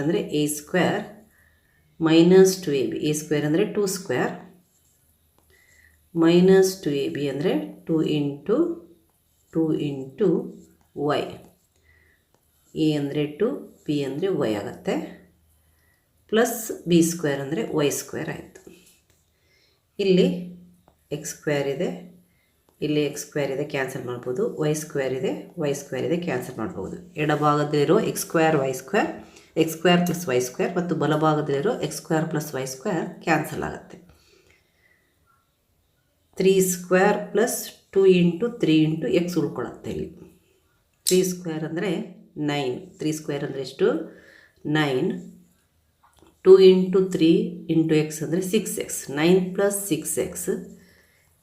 ಅಂದರೆ a² - 2ab a² ಅಂದರೆ 2² -2ab ಅಂದರೆ 2 × 2 × y. a ಅಂದರೆ 2 b ಅಂದರೆ y ಆಗುತ್ತೆ ಪ್ಲಸ್ b² ಅಂದರೆ y² ಆಯಿತು. ಇಲ್ಲಿ x² ಇದೆ, ಇಲ್ಲಿ x² ಇದೆ, ಕ್ಯಾನ್ಸಲ್ ಮಾಡ್ಬೋದು. y² ಇದೆ, y² ಇದೆ, ಕ್ಯಾನ್ಸಲ್ ಮಾಡ್ಬೋದು. ಎಡಭಾಗದಲ್ಲಿರೋ x² y² x² + y² ಮತ್ತು ಬಲಭಾಗದಲ್ಲಿರೋ x² + y² ಕ್ಯಾನ್ಸಲ್ ಆಗುತ್ತೆ. 3² + 2 × 3 × x ಉಳ್ಕೊಳ್ಳುತ್ತೆ. ಇಲ್ಲಿ 3² ಅಂದರೆ 9. 3² ಅಂದರೆ ಎಷ್ಟು, 9. 2 × 3 × x ಅಂದರೆ 6x. 9 + 6x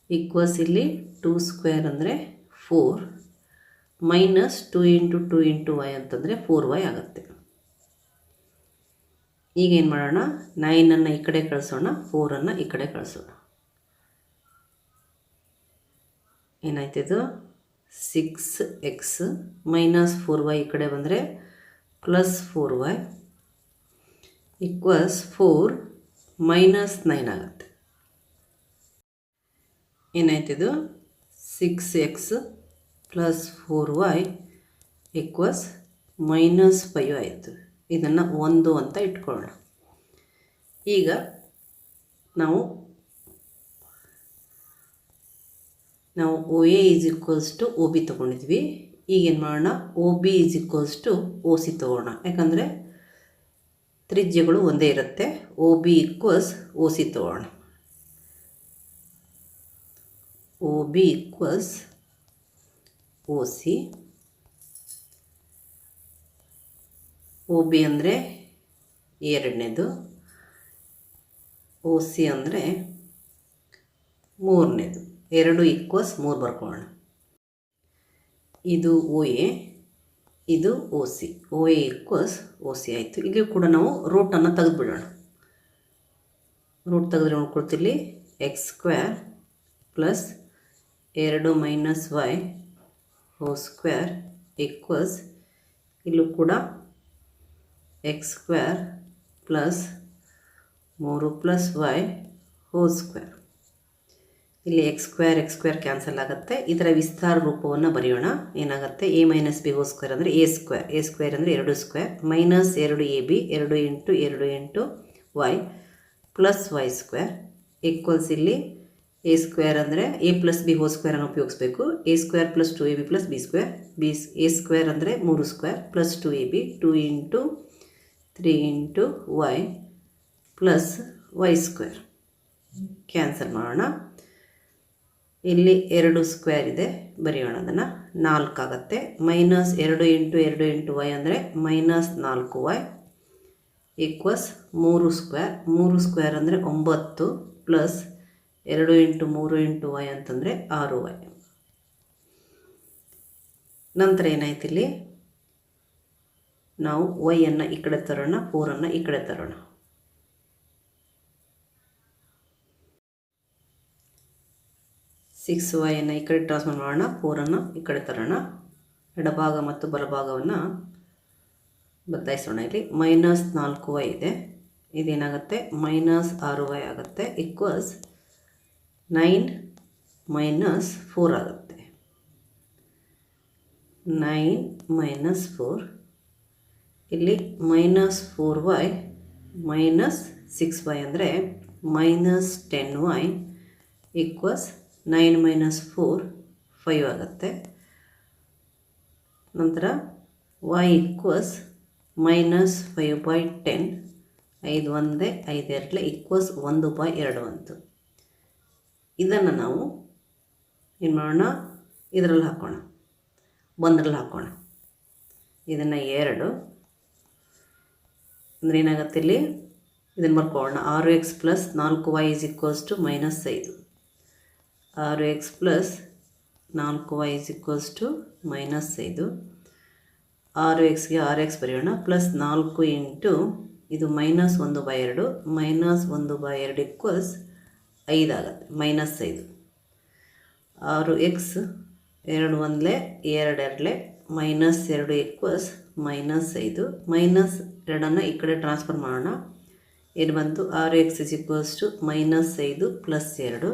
ಈಕ್ವಲ್ಸ್ ಇಲ್ಲಿ 2² ಅಂದರೆ 4 ಮೈನಸ್ 2 × 2 × y ಅಂತಂದರೆ 4y ಆಗುತ್ತೆ. ಈಗ ಏನು ಮಾಡೋಣ, 9ಅನ್ನು ಈ ಕಡೆ ಕಳಿಸೋಣ, 4ಅನ್ನು ಈ ಕಡೆ ಕಳಿಸೋಣ. ಏನಾಯ್ತಿದು, 6x - 4y ಈ ಕಡೆ ಬಂದರೆ ಪ್ಲಸ್ 4y ಈಕ್ವಲ್ಸ್ 4 - 9 ಆಗುತ್ತೆ. ಏನಾಯ್ತಿದು, 6x + 4y ಈಕ್ವಲ್ಸ್ -5 ಆಯಿತು. ಇದನ್ನು 1 ಅಂತ ಇಟ್ಕೊಳ್ಳೋಣ. ಈಗ ನಾವು OA = OB ತೊಗೊಂಡಿದ್ವಿ. ಈಗೇನು ಮಾಡೋಣ, OB = OC ತೊಗೊಳ್ಳೋಣ. ಯಾಕಂದರೆ ತ್ರಿಜ್ಯಗಳು ಒಂದೇ ಇರುತ್ತೆ. OB = OC ತೊಗೊಳ್ಳೋಣ. OB = OC. OB ಅಂದರೆ ಎರಡನೇದು, OC ಅಂದರೆ ಮೂರನೇದು. 2 = 3 ಬರ್ಕೊಳ್ಳೋಣ. ಇದು OA, ಇದು OC. OA = OC ಆಯಿತು. ಇಲ್ಲಿ ಕೂಡ ನಾವು ರೂಟನ್ನು ತೆಗೆದುಬಿಡೋಣ. ರೂಟ್ ತೆಗೆದ್ರೆ ನೋಡ್ಕೊಳ್ತಿಲ್ಲಿ x² + 2 - y² ಈಕ್ವಲ್ಸ್ ಇಲ್ಲೂ ಕೂಡ x² + 3 + y² ಇಲ್ಲಿ x² ಕ್ಯಾನ್ಸಲ್ ಆಗುತ್ತೆ. ಇದರ ವಿಸ್ತಾರ ರೂಪವನ್ನು ಬರೆಯೋಣ. ಏನಾಗುತ್ತೆ, a - b² ಅಂದರೆ a² ಅಂದರೆ 2² minus 2ab 2 × 2 × y plus y² equals ಇಲ್ಲಿ a² ಅಂದರೆ a + b² ಅನ್ನು ಉಪಯೋಗಿಸ್ಬೇಕು. a² + 2ab + b². a² ಅಂದರೆ 3² plus 2ab 2 × 3 × y plus y² cancel ಮಾಡೋಣ. ಇಲ್ಲಿ 2 ಸ್ಕ್ವೇರ್ ಇದೆ, ಬರೆಯೋಣ ಅದನ್ನು. 4 ಆಗುತ್ತೆ. -2 × 2 × y ಅಂದರೆ -4y ಈಕ್ವಸ್ 3 ಸ್ಕ್ವೇರ್. 3 ಸ್ಕ್ವೇರ್ ಅಂದರೆ 9 ಪ್ಲಸ್ 2 × 3 × y ಅಂತಂದರೆ 6y. ನಂತರ ಏನಾಯ್ತು ಇಲ್ಲಿ, ನಾವು y ಈ ಕಡೆ ತರೋಣ, 4 ಈ ಕಡೆ ತರೋಣ. ಸಿಕ್ಸ್ ವೈಯನ್ನು ಈ ಕಡೆ ಟ್ರಾನ್ಸ್ಫರ್ ಮಾಡೋಣ, 4 ಈ ಕಡೆ ತರೋಣ. ಎಡಭಾಗ ಮತ್ತು ಬಲಭಾಗವನ್ನು ಬದಲಾಯಿಸೋಣ. ಇಲ್ಲಿ -4y ಇದೆ, ಇದೇನಾಗುತ್ತೆ -6y ಆಗುತ್ತೆ ಈಕ್ವಲ್ಸ್ 9 - 4 ಆಗುತ್ತೆ. 9 - 4 ಇಲ್ಲಿ -4y -6y ಅಂದರೆ -10y ಈಕ್ವಲ್ಸ್ 9 - 4 5 ಆಗುತ್ತೆ. ನಂತರ y ಈಕ್ವಲ್ಸ್ -5/10 5 1 5 2 ಈಕ್ವಲ್ಸ್ 1/2 ಬಂತು. ಇದನ್ನು ನಾವು ಏನು ಮಾಡೋಣ, ಇದರಲ್ಲಿ ಹಾಕೋಣ, 1ರಲ್ಲಿ ಹಾಕೋಣ. ಇದನ್ನು 2 ಅಂದರೆ ಏನಾಗುತ್ತೆ ಇಲ್ಲಿ, ಇದನ್ನು ಬರ್ಕೊಳ್ಳೋಣ. 6x + 4y = -5. 6x + 4y = -5. 6xಗೆ 6x ಬರೆಯೋಣ, ಪ್ಲಸ್ 4 ಇಂಟು ಇದು -1/2 -1/2 ಈಕ್ವಲ್ಸ್ 5 ಆಗುತ್ತೆ, -5. 6x 2 1 2 -2 equals -5. -2 ಈ ಕಡೆ ಟ್ರಾನ್ಸ್ಫರ್ ಮಾಡೋಣ. ಏನು ಬಂತು, 6x = -5 + 2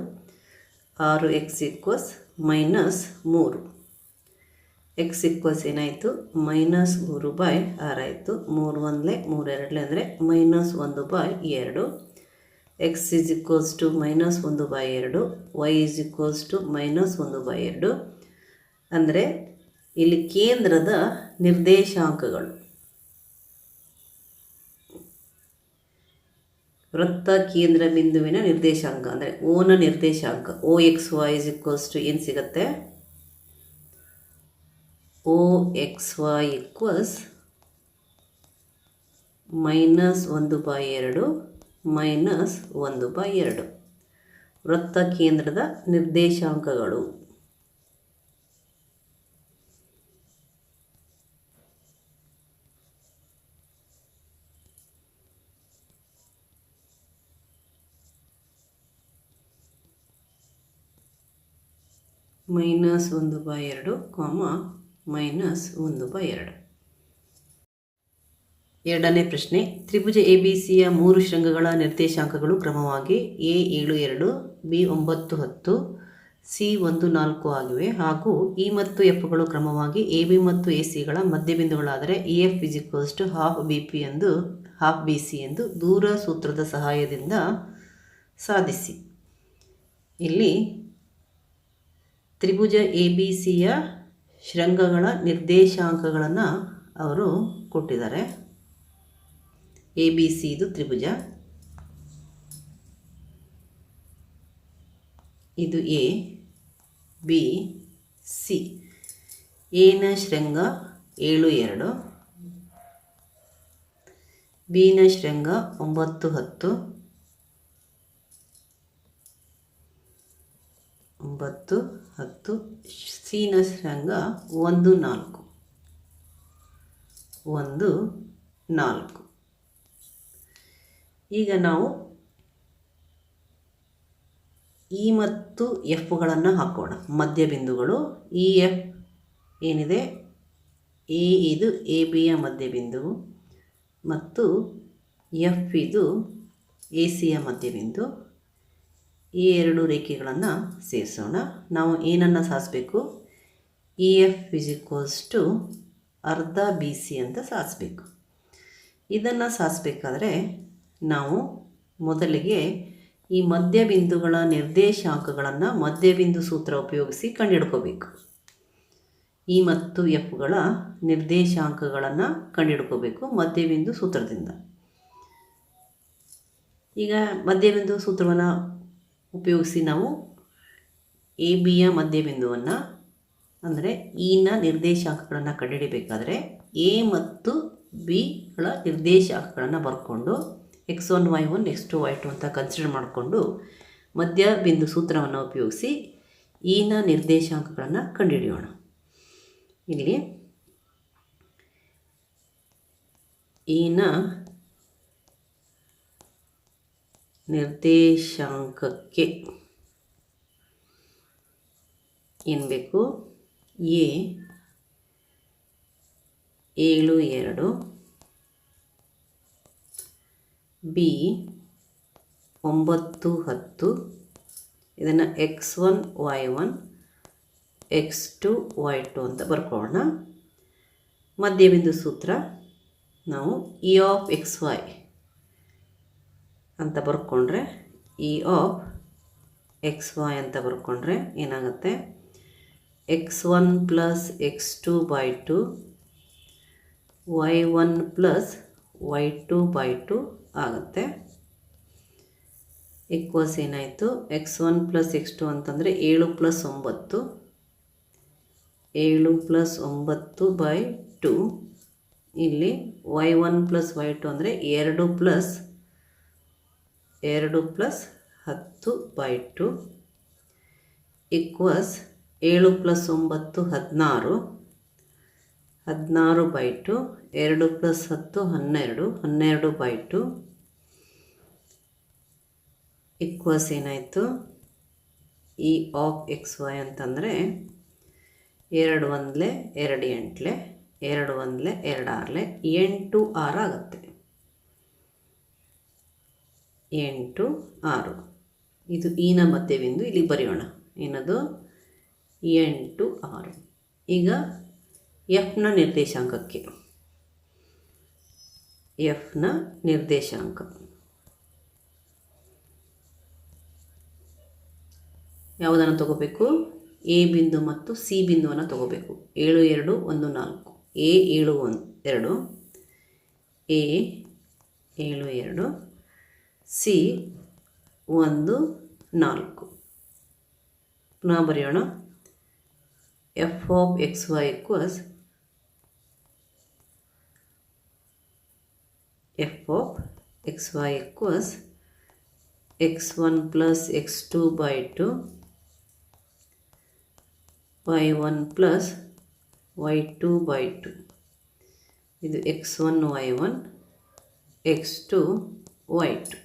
6x = -3. x ಈಕ್ವಲ್ಸ್ ಏನಾಯಿತು, -3/6 ಆಯಿತು. 3 1 3 2 ಅಂದರೆ -1/2. x = -1/2, y = -1/2. ಅಂದರೆ ಇಲ್ಲಿ ಕೇಂದ್ರದ ನಿರ್ದೇಶಾಂಕಗಳು, ವೃತ್ತ ಕೇಂದ್ರ ಬಿಂದುವಿನ ನಿರ್ದೇಶಾಂಕ ಅಂದರೆ ಓನ ನಿರ್ದೇಶಾಂಕ OXY = ಏನು ಸಿಗುತ್ತೆ, OXY ಈಕ್ವಲ್ಸ್ -1/2 -1/2 ವೃತ್ತ ಕೇಂದ್ರದ ನಿರ್ದೇಶಾಂಕಗಳು. -1/2, -1/2. ಎರಡನೇ ಪ್ರಶ್ನೆ, ತ್ರಿಭುಜ ABCಯ 3 ಶೃಂಗಗಳ ನಿರ್ದೇಶಾಂಕಗಳು ಕ್ರಮವಾಗಿ A 7 2, B 9 10, C 1 4 ಆಗಿವೆ ಹಾಗೂ E ಮತ್ತು Fಗಳು ಕ್ರಮವಾಗಿ AB ಮತ್ತು ACಗಳ ಮಧ್ಯಬಿಂದುಗಳಾದರೆ EF = half BC ಎಂದು ದೂರ ಸೂತ್ರದ ಸಹಾಯದಿಂದ ಸಾಧಿಸಿ. ಇಲ್ಲಿ ತ್ರಿಭುಜ ABCಯ ಶೃಂಗಗಳ ನಿರ್ದೇಶಾಂಕಗಳನ್ನು ಅವರು ಕೊಟ್ಟಿದ್ದಾರೆ. ABC ಇದು ತ್ರಿಭುಜ, ಇದು A B C. ಎನ ಶೃಂಗ 7 2, ಬಿನ ಶೃಂಗ 9 10, 9 10, ಸಿನ ಶೃಂಗ 1 4 1 4. ಈಗ ನಾವು E ಮತ್ತು Fಗಳನ್ನು ಹಾಕೋಣ, ಮಧ್ಯಬಿಂದುಗಳು. EF ಏನಿದೆ, A ಇದು ABಯ ಮಧ್ಯಬಿಂದು ಮತ್ತು F ಇದು ACಯ ಮಧ್ಯಬಿಂದು. ಈ ಎರಡು ರೇಖೆಗಳನ್ನು ಸೇರಿಸೋಣ. ನಾವು ಏನನ್ನು ಸಾಧಿಸಬೇಕು, EF = ಅರ್ಧ BC ಅಂತ ಸಾಧಿಸಬೇಕು. ಇದನ್ನು ಸಾಧಿಸಬೇಕಾದ್ರೆ ನಾವು ಮೊದಲಿಗೆ ಈ ಮಧ್ಯಬಿಂದುಗಳ ನಿರ್ದೇಶಾಂಕಗಳನ್ನು ಮಧ್ಯಬಿಂದು ಸೂತ್ರ ಉಪಯೋಗಿಸಿ ಕಂಡುಹಿಡ್ಕೋಬೇಕು. E ಮತ್ತು Fಗಳ ನಿರ್ದೇಶಾಂಕಗಳನ್ನು ಕಂಡುಹಿಡ್ಕೋಬೇಕು ಮಧ್ಯಬಿಂದು ಸೂತ್ರದಿಂದ. ಈಗ ಮಧ್ಯಬಿಂದು ಸೂತ್ರವನ್ನು ಉಪಯೋಗಿಸಿ ನಾವು ಎ ಬಿಯ ಮಧ್ಯಬಿಂದುವನ್ನು ಅಂದರೆ ಇನ ನಿರ್ದೇಶಾಂಕಗಳನ್ನು ಕಂಡುಹಿಡಿಬೇಕಾದ್ರೆ ಎ ಮತ್ತು ಬಿಗಳ ನಿರ್ದೇಶಾಂಕಗಳನ್ನು ಬರ್ಕೊಂಡು x1 y1 x2 y2 ಅಂತ ಕನ್ಸಿಡರ್ ಮಾಡಿಕೊಂಡು ಮಧ್ಯಬಿಂದು ಸೂತ್ರವನ್ನು ಉಪಯೋಗಿಸಿ ಇನ ನಿರ್ದೇಶಾಂಕಗಳನ್ನು ಕಂಡುಹಿಡಿಯೋಣ. ಇಲ್ಲಿ ಇನ ನಿರ್ದೇಶಾಂಕಕ್ಕೆ ಏನು ಬೇಕು? ಎ 7 2, ಬಿ 9 10, ಇದನ್ನು x1 y1 x2 y2 ಅಂತ ಬರ್ಕೊಳ್ಳೋಣ. ಮಧ್ಯಬಿಂದು ಸೂತ್ರ ನಾವು ಇ ಆಫ್ ಎಕ್ಸ್ ವೈ ಅಂತ ಬರ್ಕೊಂಡ್ರೆ ಇ ಆಫ್ ಎಕ್ಸ್ ವೈ ಅಂತ ಬರ್ಕೊಂಡ್ರೆ ಏನಾಗುತ್ತೆ? x1 plus x2 by 2 y1 plus y2 by 2 ಆಗುತ್ತೆ. ಈಕ್ವಲ್ಸ್ ಏನಾಯಿತು? x1 ಪ್ಲಸ್ x2 ಅಂತಂದರೆ 7 ಪ್ಲಸ್ 9, 7 ಪ್ಲಸ್ 9 ಬೈ 2. ಇಲ್ಲಿ y1 ಪ್ಲಸ್ y2 ಅಂದರೆ 2 plus 10 by 2 equals 7 plus 9 16, 16 by 2, 2 plus 10 12, 12 by 2 equals ಏನಾಯಿತು? E of X Y ಅಂತಂದರೆ 2 1 2 8, 2 1 2 6, 8 6 ಆಗುತ್ತೆ. 8 6 ಇದು ಇನ ಮಧ್ಯಬಿಂದು. ಇಲ್ಲಿ ಬರೆಯೋಣ ಏನದು? 8 6. ಈಗ ಎಫ್ನ ನಿರ್ದೇಶಾಂಕಕ್ಕೆ ಎಫ್ನ ನಿರ್ದೇಶಾಂಕ ಯಾವುದನ್ನು ತಗೋಬೇಕು? ಎ ಬಿಂದು ಮತ್ತು ಸಿ ಬಿಂದುವನ್ನು ತಗೋಬೇಕು. 7 2 1 4, ಎ 7 2, ಎ 7 2, ಸಿ 1 4. ಪುನಃ ಬರೆಯೋಣ. F of X Y equals f of X Y equals x1 plus x2 by 2 y1 plus y2 by 2. ಇದು x1 y1 x2 y2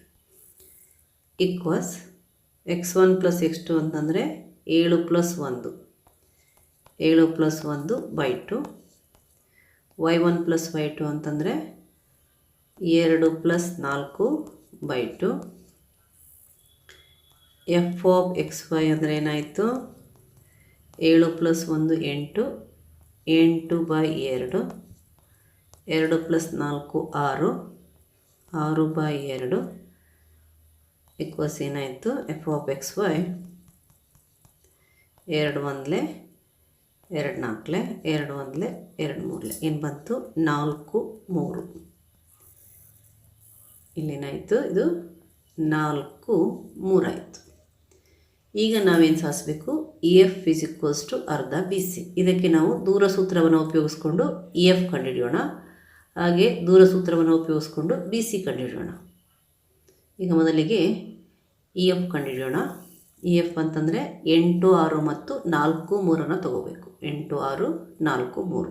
equals x1 plus x2 ಅಂತಂದರೆ 7 plus 1, 7 plus 1 by 2. y1 plus y2 ಅಂತಂದರೆ 2 plus 4 by 2. F of X y ಅಂದರೆ ಏನಾಯಿತು? 7 plus 1 8, 8 by 2, 2 plus 4 6, 6 by 2 equals ಏನಾಯಿತು? F of X y 2 1 2 4, 2 1 2 3 ಏನು ಬಂತು? 4 3. ಇಲ್ಲೇನಾಯಿತು? ಇದು 4 3 ಆಯಿತು. ಈಗ ನಾವೇನು ಸಾಧಿಸಬೇಕು? E F is equals to ಅರ್ಧ ಬಿ ಸಿ. ಇದಕ್ಕೆ ನಾವು ದೂರ ಸೂತ್ರವನ್ನು ಉಪಯೋಗಿಸ್ಕೊಂಡು ಇ ಎಫ್ ಕಂಡುಹಿಡಿಯೋಣ. ಹಾಗೆ ದೂರ ಸೂತ್ರವನ್ನು ಉಪಯೋಗಿಸ್ಕೊಂಡು ಬಿ ಸಿ ಕಂಡುಹಿಡಿಯೋಣ. ಈಗ ಮೊದಲಿಗೆ ಇ ಎಫ್ ಕಂಡುಹಿಡಿಯೋಣ. ಇ ಎಫ್ ಅಂತಂದರೆ 8 6 ಮತ್ತು 4 3 ತಗೋಬೇಕು. 8 6 4 3.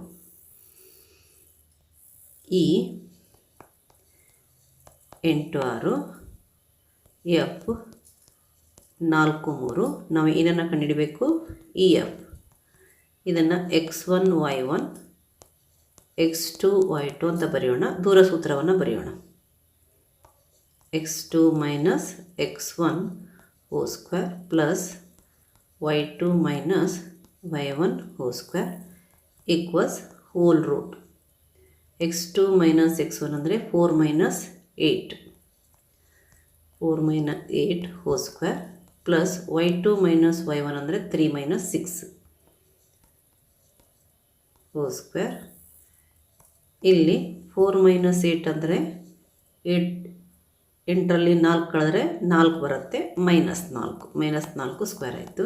E 8 6 F 4 3. ನಾವು ಏನನ್ನು ಕಂಡುಹಿಡಬೇಕು? E F. ಇದನ್ನು x1 y1 x2 y2 ಅಂತ ಬರೆಯೋಣ. ದೂರ ಸೂತ್ರವನ್ನು ಬರೆಯೋಣ. x2 minus x1 whole square plus y2 minus y1 whole square equals whole root. x2 minus x1 ಅಂದರೆ 4 minus 8, 4 minus 8 whole square plus y2 minus y1 ಅಂದರೆ 3 minus 6 whole square. ಇಲ್ಲಿ 4 minus 8 ಅಂದರೆ 8ರಲ್ಲಿ 4 ಕಳೆದ್ರೆ 4 ಬರುತ್ತೆ, -4 ಸ್ಕ್ವೇರ್ ಆಯಿತು.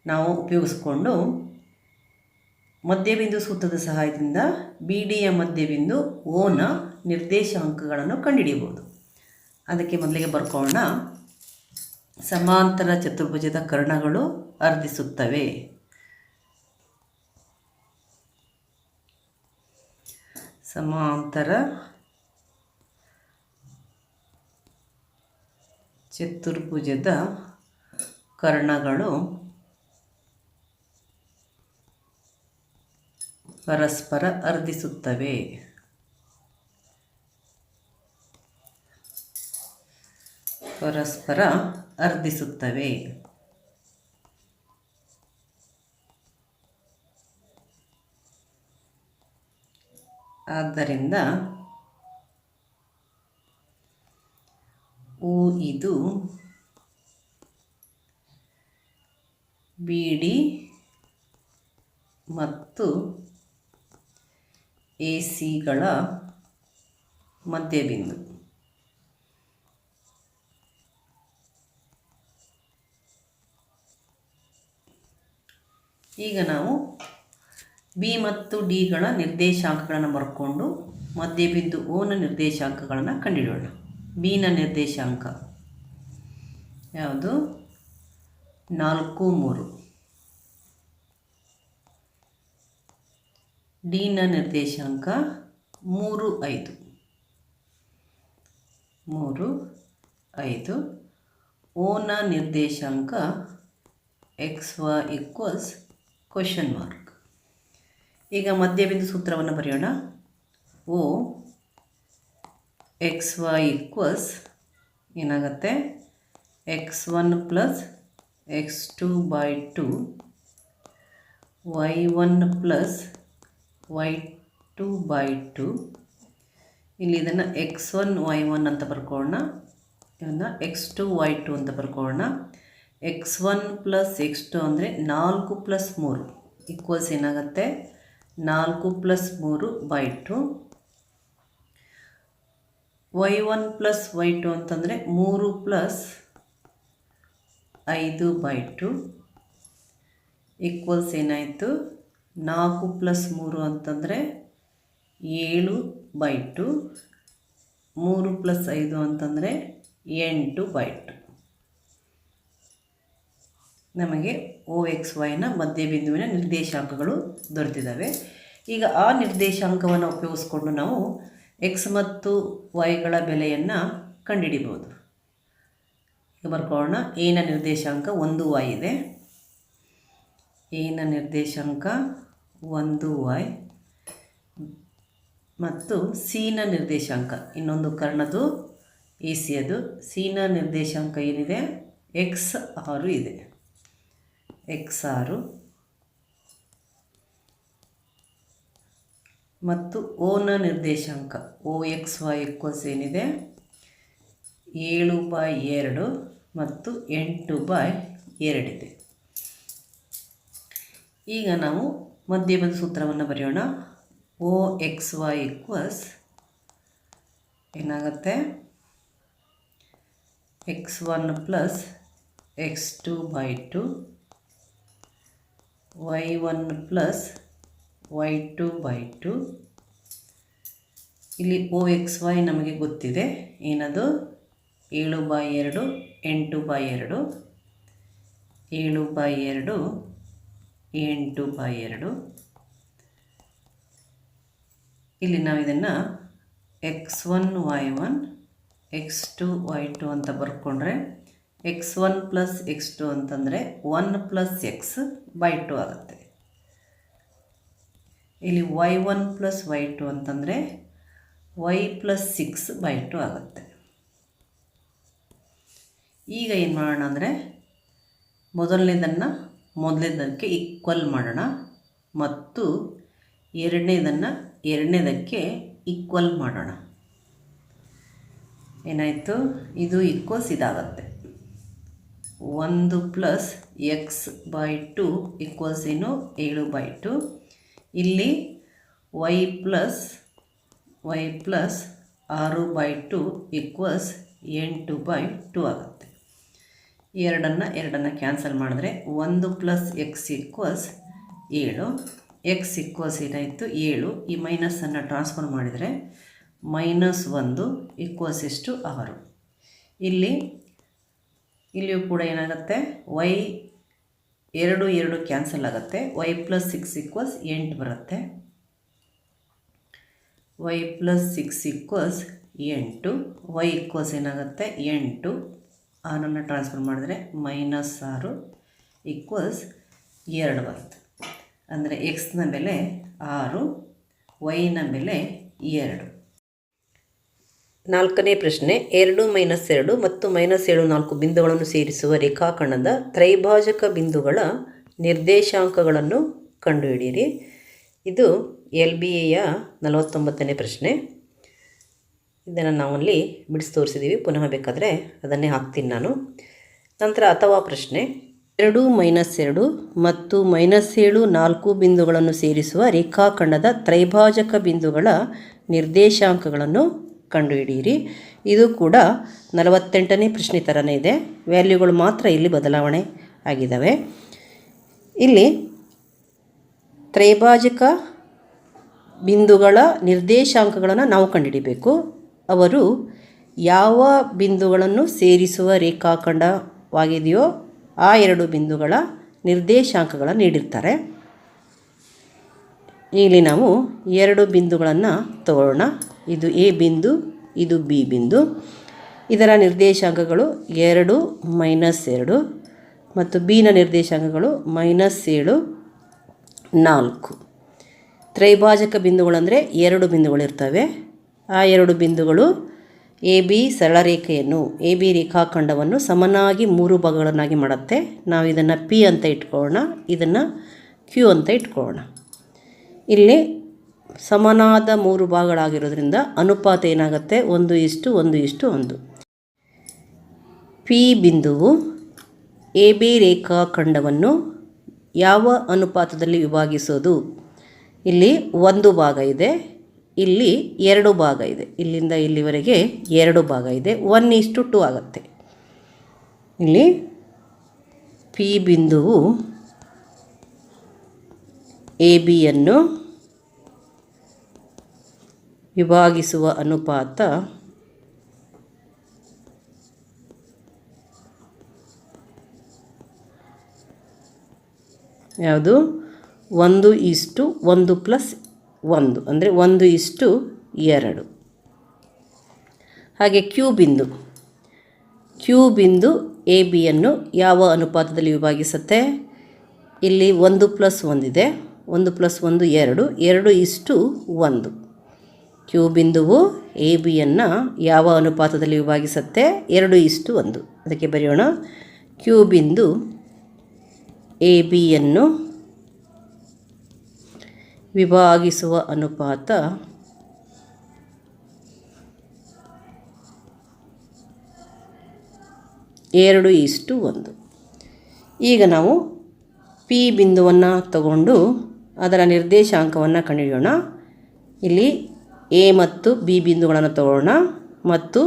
ನಾವು ಉಪಯೋಗಿಸ್ಕೊಂಡು ಮಧ್ಯಬಿಂದು ಸೂತ್ರದ ಸಹಾಯದಿಂದ ಬಿ ಡಿಯ ಮಧ್ಯಬಿಂದು ಓನ ನಿರ್ದೇಶಾಂಕಗಳನ್ನು ಕಂಡುಹಿಡಿಯಬಹುದು. ಅದಕ್ಕೆ ಮೊದಲಿಗೆ ಬರ್ಕೊಳ್ಳೋಣ. ಸಮಾಂತರ ಚತುರ್ಭುಜದ ಕರ್ಣಗಳು ಅರ್ಧಿಸುತ್ತವೆ. ಸಮಾಂತರ ಚತುರ್ಭುಜದ ಕರ್ಣಗಳು ಪರಸ್ಪರ ಅರ್ಧಿಸುತ್ತವೆ. ಪರಸ್ಪರ ಅರ್ಧಿಸುತ್ತವೆ. ಆದ್ದರಿಂದ ಓ ಇದು ಬಿ ಡಿ ಮತ್ತು ಎ ಸಿಗಳ ಮಧ್ಯಬಿಂದು. ಈಗ ನಾವು ಬಿ ಮತ್ತು ಡಿಗಳ ನಿರ್ದೇಶಾಂಕಗಳನ್ನು ಬರ್ಕೊಂಡು ಮಧ್ಯಬಿಂದು ಓನ ನಿರ್ದೇಶಾಂಕಗಳನ್ನು ಕಂಡುಹಿಡಿಯೋಣ. ಬಿನ ನಿರ್ದೇಶಾಂಕ ಯಾವುದು? 4, 3. ಡಿನ ನಿರ್ದೇಶಾಂಕ 3, 5. 3, 5. ಓನ ನಿರ್ದೇಶಾಂಕ XY = ಕ್ವೆಶ್ಚನ್ ಮಾರ್ಕ್. ಈಗ ಮಧ್ಯಬಿಂದು ಸೂತ್ರವನ್ನು ಬರೆಯೋಣ. ಓ XY = ಏನಾಗುತ್ತೆ? x1 + x2/2 y1 + y2/2. ಇಲ್ಲಿ ಇದನ್ನು x1 y1 ಅಂತ ಬರ್ಕೊಳ್ಳೋಣ. ಇದನ್ನು x2 y2 ಅಂತ ಬರ್ಕೊಳ್ಳೋಣ. x1 + x2 ಅಂದರೆ 4 + 3 ಈಕ್ವಲ್ಸ್ ಏನಾಗುತ್ತೆ? 4 + 3/2. y1 + y2 ಅಂತಂದರೆ 3 + 5/2 ಈಕ್ವಲ್ಸ್ ಏನಾಯಿತು? 4 + 3 ಅಂತಂದರೆ 7/2. 3 + 5 ಅಂತಂದರೆ 8/2. ನಮಗೆ OXYನ ಮಧ್ಯಬಿಂದುವಿನ ನಿರ್ದೇಶಾಂಕಗಳು ದೊರೆತಿದ್ದಾವೆ. ಈಗ ಆ ನಿರ್ದೇಶಾಂಕವನ್ನು ಉಪಯೋಗಿಸ್ಕೊಂಡು ನಾವು x ಮತ್ತು yಗಳ ಬೆಲೆಯನ್ನು ಕಂಡುಹಿಡಿಬೋದು. ಈಗ ಬರ್ಕೊಳ್ಳೋಣ. ಎನ ನಿರ್ದೇಶಾಂಕ 1y ಇದೆ. ಎನ ನಿರ್ದೇಶಾಂಕ 1y ಮತ್ತು ಸಿನ ನಿರ್ದೇಶಾಂಕ ಇನ್ನೊಂದು ಕರ್ಣದು AC ಅದು. ಸಿನ ನಿರ್ದೇಶಾಂಕ ಏನಿದೆ? x6 ಇದೆ. x6 ಮತ್ತು ಓನ ನಿರ್ದೇಶಾಂಕ OXY = ಏನಿದೆ? 7/2 ಮತ್ತು 8/2 ಇದೆ. ಈಗ ನಾವು ಮಧ್ಯಬಿಂದು ಸೂತ್ರವನ್ನು ಬರೆಯೋಣ. OXY = ಏನಾಗುತ್ತೆ? x1 + x2/2 y1 + y2/2. ಇಲ್ಲಿ OXY ನಮಗೆ ಗೊತ್ತಿದೆ. ಏನದು? 7/2 8/2 7/2 8/2. ಇಲ್ಲಿ ನಾವು ಇದನ್ನು x1 y1 x2 y2 ಅಂತ ಬರ್ಕೊಂಡ್ರೆ x1 + x2 ಅಂತಂದರೆ 1 + x/2 ಆಗುತ್ತೆ. ಇಲ್ಲಿ y1 + y2 ಅಂತಂದರೆ y + 6/2 ಆಗುತ್ತೆ. ಈಗ ಏನು ಮಾಡೋಣ ಅಂದರೆ ಮೊದಲನೇದಕ್ಕೆ ಈಕ್ವಲ್ ಮಾಡೋಣ ಮತ್ತು ಎರಡನೇದಕ್ಕೆ ಈಕ್ವಲ್ ಮಾಡೋಣ. ಏನಾಯಿತು? ಇದು ಈಕ್ವಲ್ಸ್ ಇದಾಗತ್ತೆ. 1 + x/2 ಈಕ್ವಲ್ಸ್ ಏನು? 7/2. ಇಲ್ಲಿ y + 6/2 ಈಕ್ವಲ್ಸ್ 8/2 ಆಗುತ್ತೆ. ಎರಡನ್ನು ಕ್ಯಾನ್ಸಲ್ ಮಾಡಿದ್ರೆ 1 + x = 7. ಎಕ್ಸ್ ಈಕ್ವಲ್ಸ್ ಏನಾಯಿತು 7. ಈ ಮೈನಸನ್ನು ಟ್ರಾನ್ಸ್ಫರ್ ಮಾಡಿದರೆ -1 ಈಕ್ವಲ್ಸ್ ಎಷ್ಟು 6. ಇಲ್ಲಿಯೂ ಕೂಡ ಏನಾಗುತ್ತೆ y 2 ಕ್ಯಾನ್ಸಲ್ ಆಗುತ್ತೆ. y + 6 = 8 ಬರುತ್ತೆ. y + 6 = 8. y ಈಕ್ವಲ್ಸ್ ಏನಾಗುತ್ತೆ 8. 6 ಟ್ರಾನ್ಸ್ಫರ್ ಮಾಡಿದ್ರೆ -6 ಈಕ್ವಲ್ಸ್ 2 ಬರುತ್ತೆ. ಅಂದರೆ ಎಕ್ಸ್ನ ಬೆಲೆ 6, ವೈನ ಬೆಲೆ 2. 4ನೇ ಪ್ರಶ್ನೆ, 2 - 2 ಮತ್ತು -7 4 ಬಿಂದುಗಳನ್ನು ಸೇರಿಸುವ ರೇಖಾಖಂಡದ ತ್ರೈಭಾಜಕ ಬಿಂದುಗಳ ನಿರ್ದೇಶಾಂಕಗಳನ್ನು ಕಂಡುಹಿಡಿಯಿರಿ. ಇದು LBAಯ 49ನೇ ಪ್ರಶ್ನೆ. ಇದನ್ನು ನಾವಲ್ಲಿ ಬಿಡಿಸಿ ತೋರಿಸಿದ್ದೀವಿ. ಪುನಃ ಬೇಕಾದರೆ ಅದನ್ನೇ ಹಾಕ್ತೀನಿ ನಾನು. ನಂತರ ಅಥವಾ ಪ್ರಶ್ನೆ, 2 - 2 ಮತ್ತು -7 4 ಬಿಂದುಗಳನ್ನು ಸೇರಿಸುವ ರೇಖಾಖಂಡದ ತ್ರೈಭಾಜಕ ಬಿಂದುಗಳ ನಿರ್ದೇಶಾಂಕಗಳನ್ನು ಕಂಡುಹಿಡಿಯಿರಿ. ಇದು ಕೂಡ 48ನೇ ಪ್ರಶ್ನೆ ಥರನೇ ಇದೆ. ವ್ಯಾಲ್ಯೂಗಳು ಮಾತ್ರ ಇಲ್ಲಿ ಬದಲಾವಣೆ ಆಗಿದ್ದಾವೆ. ಇಲ್ಲಿ ತ್ರೈಭಾಜಕ ಬಿಂದುಗಳ ನಿರ್ದೇಶಾಂಕಗಳನ್ನು ನಾವು ಕಂಡುಹಿಡಿಬೇಕು. ಅವರು ಯಾವ ಬಿಂದುಗಳನ್ನು ಸೇರಿಸುವ ರೇಖಾಖಂಡವಾಗಿದೆಯೋ ಆ 2 ಬಿಂದುಗಳ ನಿರ್ದೇಶಾಂಕಗಳನ್ನು ನೀಡಿರ್ತಾರೆ. ಇಲ್ಲಿ ನಾವು 2 ಬಿಂದುಗಳನ್ನು ತಗೊಳ್ಳೋಣ. ಇದು A ಬಿಂದು, ಇದು B ಬಿಂದು. ಇದರ ನಿರ್ದೇಶಾಂಕಗಳು 2 - 2 ಮತ್ತು Bನ ನಿರ್ದೇಶಾಂಕಗಳು -7 4. ತ್ರೈಭಾಜಕ ಬಿಂದುಗಳಂದರೆ 2 ಬಿಂದುಗಳಿರ್ತವೆ. ಆ 2 ಬಿಂದುಗಳು AB ಸರಳ ರೇಖೆಯನ್ನು, AB ರೇಖಾಖಂಡವನ್ನು ಸಮನಾಗಿ 3 ಭಾಗಗಳನ್ನಾಗಿ ಮಾಡುತ್ತೆ. ನಾವು ಇದನ್ನು P ಅಂತ ಇಟ್ಕೊಳ್ಳೋಣ, ಇದನ್ನು Q ಅಂತ ಇಟ್ಕೊಳ್ಳೋಣ. ಇಲ್ಲಿ ಸಮನಾದ 3 ಭಾಗಗಳಾಗಿರೋದ್ರಿಂದ ಅನುಪಾತ ಏನಾಗುತ್ತೆ 1:1:1. P ಬಿಂದುವು AB ರೇಖಾಖಂಡವನ್ನು ಯಾವ ಅನುಪಾತದಲ್ಲಿ ವಿಭಾಗಿಸೋದು? ಇಲ್ಲಿ 1 ಭಾಗ ಇದೆ, ಇಲ್ಲಿ 2 ಭಾಗ ಇದೆ. ಇಲ್ಲಿಂದ ಇಲ್ಲಿವರೆಗೆ 2 ಭಾಗ ಇದೆ. 1:2 ಆಗುತ್ತೆ. ಇಲ್ಲಿ P ಬಿಂದುವು ABಯನ್ನು ವಿಭಾಗಿಸುವ ಅನುಪಾತ ಯಾವುದು? 1:1 + 1 ಅಂದರೆ 1:2. ಹಾಗೆ Q ಬಿಂದು ABಯನ್ನು ಯಾವ ಅನುಪಾತದಲ್ಲಿ ವಿಭಾಗಿಸುತ್ತೆ? ಇಲ್ಲಿ 1 + 1 ಇದೆ. 1 + 1 2, 2:1. Q ಬಿಂದುವು ABಯನ್ನು ಯಾವ ಅನುಪಾತದಲ್ಲಿ ವಿಭಾಗಿಸುತ್ತೆ? 2:1. ಅದಕ್ಕೆ ಬರೆಯೋಣ, Q ಬಿಂದು ABಯನ್ನು ವಿಭಾಗಿಸುವ ಅನುಪಾತ 2:1. ಈಗ ನಾವು P ಬಿಂದುವನ್ನು ತಗೊಂಡು ಅದರ ನಿರ್ದೇಶಾಂಕವನ್ನು ಕಂಡುಹಿಡಿಯೋಣ. ಇಲ್ಲಿ A ಮತ್ತು B ಬಿಂದುಗಳನ್ನು ತಗೊಳ್ಳೋಣ ಮತ್ತು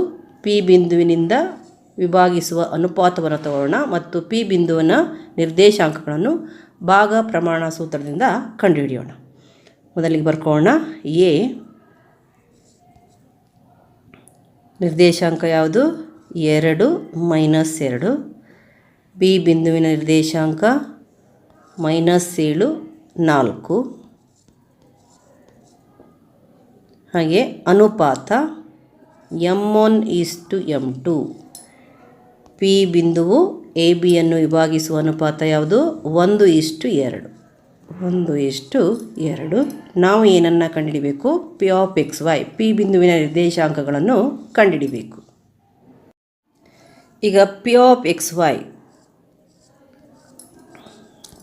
P ಬಿಂದುವಿನಿಂದ ವಿಭಾಗಿಸುವ ಅನುಪಾತವನ್ನು ತಗೊಳ್ಳೋಣ ಮತ್ತು P ಬಿಂದುವಿನ ನಿರ್ದೇಶಾಂಕಗಳನ್ನು ಭಾಗ ಪ್ರಮಾಣ ಸೂತ್ರದಿಂದ ಕಂಡುಹಿಡಿಯೋಣ. ಮೊದಲಿಗೆ ಬರ್ಕೊಳ್ಳೋಣ. A ನಿರ್ದೇಶಾಂಕ ಯಾವುದು? 2 - 2. B ಬಿಂದುವಿನ ನಿರ್ದೇಶಾಂಕ -7 4. ಹಾಗೆ ಅನುಪಾತ m1:m2. P ಬಿಂದುವು ABಯನ್ನು ವಿಭಾಗಿಸುವ ಅನುಪಾತ ಯಾವುದು? 1:2. 1:2. ನಾವು ಏನನ್ನು ಕಂಡುಹಿಡಿಬೇಕು? P(xy). P ಬಿಂದುವಿನ ನಿರ್ದೇಶಾಂಕಗಳನ್ನು ಕಂಡುಹಿಡಿಬೇಕು. ಈಗ P(xy)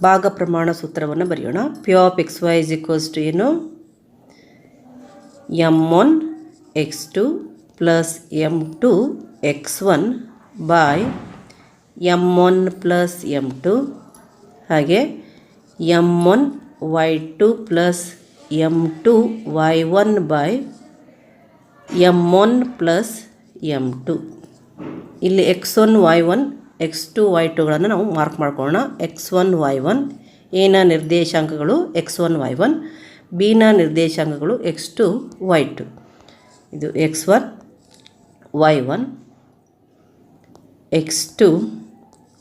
ಭಾಗ ಪ್ರಮಾಣ ಸೂತ್ರವನ್ನು ಬರೆಯೋಣ. P(xy) ಏನು? m1x2 + m2x1 / m1 + m2 ಹಾಗೆ m1y2 + m2y1 / m1 + m2. ಇಲ್ಲಿ x1 y1 x2 y2ಗಳನ್ನು ನಾವು ಮಾರ್ಕ್ ಮಾಡ್ಕೊಳ್ಳೋಣ. x1 y1 ಎನ ನಿರ್ದೇಶಾಂಕಗಳು x1 y1, ಬಿನ ನಿರ್ದೇಶಾಂಕಗಳು x2 y2. ಇದು x1 y1 x2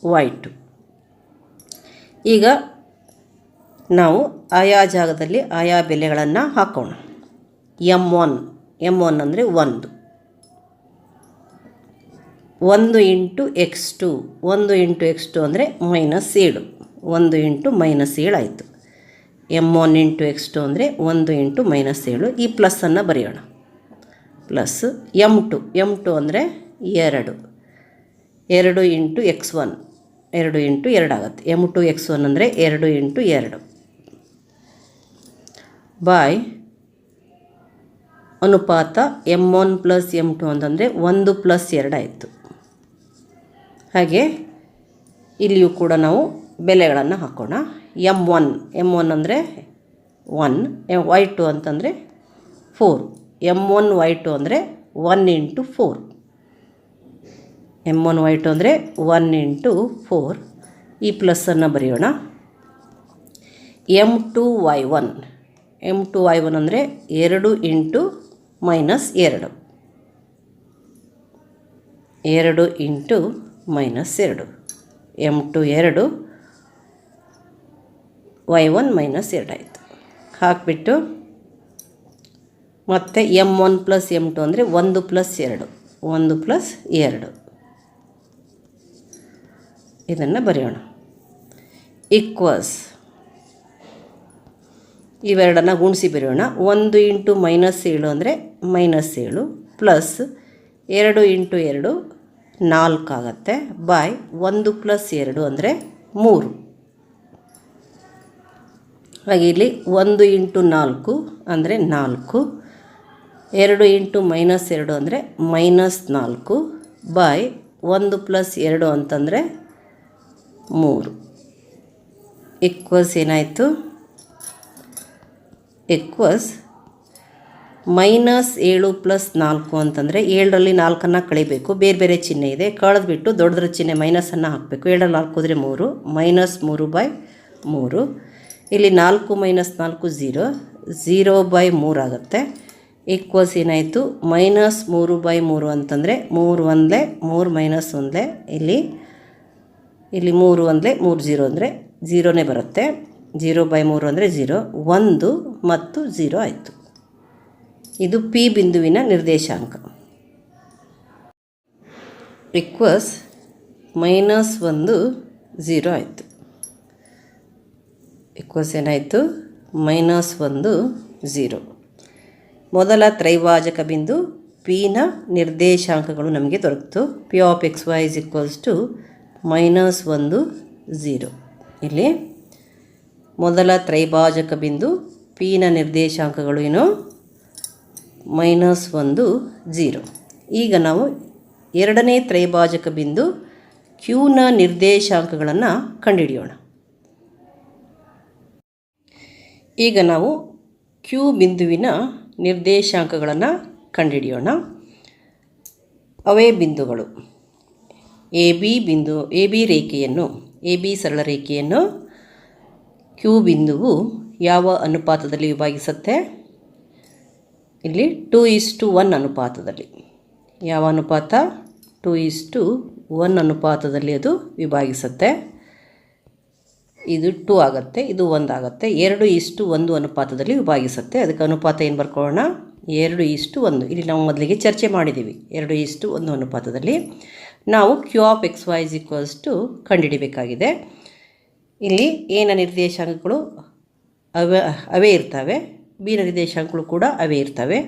y2. ಈಗ ನಾವು ಆಯಾ ಜಾಗದಲ್ಲಿ ಆಯಾ ಬೆಲೆಗಳನ್ನು ಹಾಕೋಣ. m1 ಅಂದರೆ 1 ಇಂಟು x2 ಅಂದರೆ -7, 1 ಇಂಟು -7 ಆಯಿತು. m1 ಇಂಟು x2 ಅಂದರೆ 1 ಇಂಟು -7. ಈ ಪ್ಲಸ್ಸನ್ನು ಬರೆಯೋಣ. ಪ್ಲಸ್ m2 ಅಂದರೆ 2 ಇಂಟು x1, 2 ಇಂಟು 2 ಆಗುತ್ತೆ. m2 x1 ಅಂದರೆ 2 ಇಂಟು 2 ಬಾಯ್ ಅನುಪಾತ m1 ಪ್ಲಸ್ m2 ಅಂತಂದರೆ 1 ಪ್ಲಸ್ 2 ಆಯಿತು. ಹಾಗೆ ಇಲ್ಲಿಯೂ ಕೂಡ ನಾವು ಬೆಲೆಗಳನ್ನು ಹಾಕೋಣ. m1 ಅಂದರೆ 1, y2 ಅಂತಂದರೆ 4. m1 y2 ಅಂದರೆ 1 ಇಂಟು 4. m1 y2 ಅಂದರೆ 1 ಇಂಟು 4. ಈ ಪ್ಲಸ್ಸನ್ನು ಬರೆಯೋಣ. m2 y1 ಅಂದರೆ 2 ಇಂಟು -2, 2 ಇಂಟು -2. m2 2 y1 -2 ಆಯಿತು. ಹಾಕಿಬಿಟ್ಟು ಮತ್ತು m1 ಪ್ಲಸ್ m2 ಅಂದರೆ 1 ಪ್ಲಸ್ 2 ಇದನ್ನು ಬರೆಯೋಣ. ಈಕ್ವಲ್ಸ್ ಇವೆರಡನ್ನು ಗುಣಿಸಿ ಬರೆಯೋಣ. 1 ಇಂಟು -7 ಅಂದರೆ -7 ಪ್ಲಸ್ 2 ಇಂಟು 2 4 ಆಗುತ್ತೆ. ಬಾಯ್ 1 ಪ್ಲಸ್ 2 ಅಂದರೆ 3. ಹಾಗೆ ಇಲ್ಲಿ 1 ಇಂಟು 4 ಅಂದರೆ 4, 2 ಇಂಟು -2 ಅಂದರೆ -4 ಬಾಯ್ 1 ಪ್ಲಸ್ 2 ಅಂತಂದರೆ 3. ಈಕ್ವಲ್ಸ್ ಏನಾಯಿತು? ಈಕ್ವಲ್ಸ್ -7 ಪ್ಲಸ್ 4 ಅಂತಂದರೆ 7ರಲ್ಲಿ 4 ಕಳಿಬೇಕು. ಬೇರೆ ಬೇರೆ ಚಿಹ್ನೆ ಇದೆ, ಕಳೆದ್ಬಿಟ್ಟು ದೊಡ್ಡದ್ರ ಚಿಹ್ನೆ ಮೈನಸನ್ನು ಹಾಕಬೇಕು. 7ರಲ್ಲಿ 4 ಹೋದರೆ 3, -3/3. ಇಲ್ಲಿ 4 -4 0 ಬೈ 3 ಆಗುತ್ತೆ. ಈಕ್ವಲ್ಸ್ ಏನಾಯಿತು? -3/3 ಅಂತಂದರೆ 3 1 3 -1 ಇಲ್ಲಿ 3 1 3 0 ಅಂದರೆ 0ನೇ ಬರುತ್ತೆ. 0/3 ಅಂದರೆ 0, 1 ಮತ್ತು 0 ಆಯಿತು. ಇದು P ಬಿಂದುವಿನ ನಿರ್ದೇಶಾಂಕ. ಈಕ್ವಲ್ಸ್ -1 0 ಆಯಿತು. ಈಕ್ವಲ್ಸ್ ಏನಾಯಿತು? -1 0. ಮೊದಲ ತ್ರೈಭಾಜಕ ಬಿಂದು Pನ ನಿರ್ದೇಶಾಂಕಗಳು ನಮಗೆ ದೊರಕಿತು. P of xy is equals to -1 0. ಇಲ್ಲಿ ಮೊದಲ ತ್ರೈಭಾಜಕ ಬಿಂದು Pನ ನಿರ್ದೇಶಾಂಕಗಳು ಏನು? -1 0. ಈಗ ನಾವು ಎರಡನೇ ತ್ರೈಭಾಜಕ ಬಿಂದು Qನ ನಿರ್ದೇಶಾಂಕಗಳನ್ನು ಕಂಡುಹಿಡಿಯೋಣ. ಈಗ ನಾವು Q ಬಿಂದುವಿನ ನಿರ್ದೇಶಾಂಕಗಳನ್ನು ಕಂಡುಹಿಡಿಯೋಣ. ಅವೇ ಬಿಂದುಗಳು ಎ ಬಿ ಸರಳ ರೇಖೆಯನ್ನು Q ಬಿಂದುವು ಯಾವ ಅನುಪಾತದಲ್ಲಿ ವಿಭಾಗಿಸುತ್ತೆ? ಇಲ್ಲಿ 2:1 ಅನುಪಾತದಲ್ಲಿ. ಯಾವ ಅನುಪಾತ? 2:1 ಅನುಪಾತದಲ್ಲಿ ಅದು ವಿಭಾಗಿಸುತ್ತೆ. ಇದು 2 ಆಗುತ್ತೆ, ಇದು 1 ಆಗುತ್ತೆ. 2:1 ಅನುಪಾತದಲ್ಲಿ ವಿಭಾಗಿಸುತ್ತೆ. ಅದಕ್ಕೆ ಅನುಪಾತ ಏನು ಬರ್ಕೊಳ್ಳೋಣ? 2:1. ಇಲ್ಲಿ ನಾವು ಮೊದಲಿಗೆ ಚರ್ಚೆ ಮಾಡಿದ್ದೀವಿ. 2:1 ಅನುಪಾತದಲ್ಲಿ ನಾವು Q of xy is equals to ಕಂಡುಹಿಡಿಬೇಕಾಗಿದೆ. ಇಲ್ಲಿ ಎನ ನಿರ್ದೇಶಾಂಕಗಳು ಅವೇ ಇರ್ತವೆ, ಬಿನ ನಿರ್ದೇಶಾಂಕಗಳು ಕೂಡ ಅವೇ ಇರ್ತವೆ.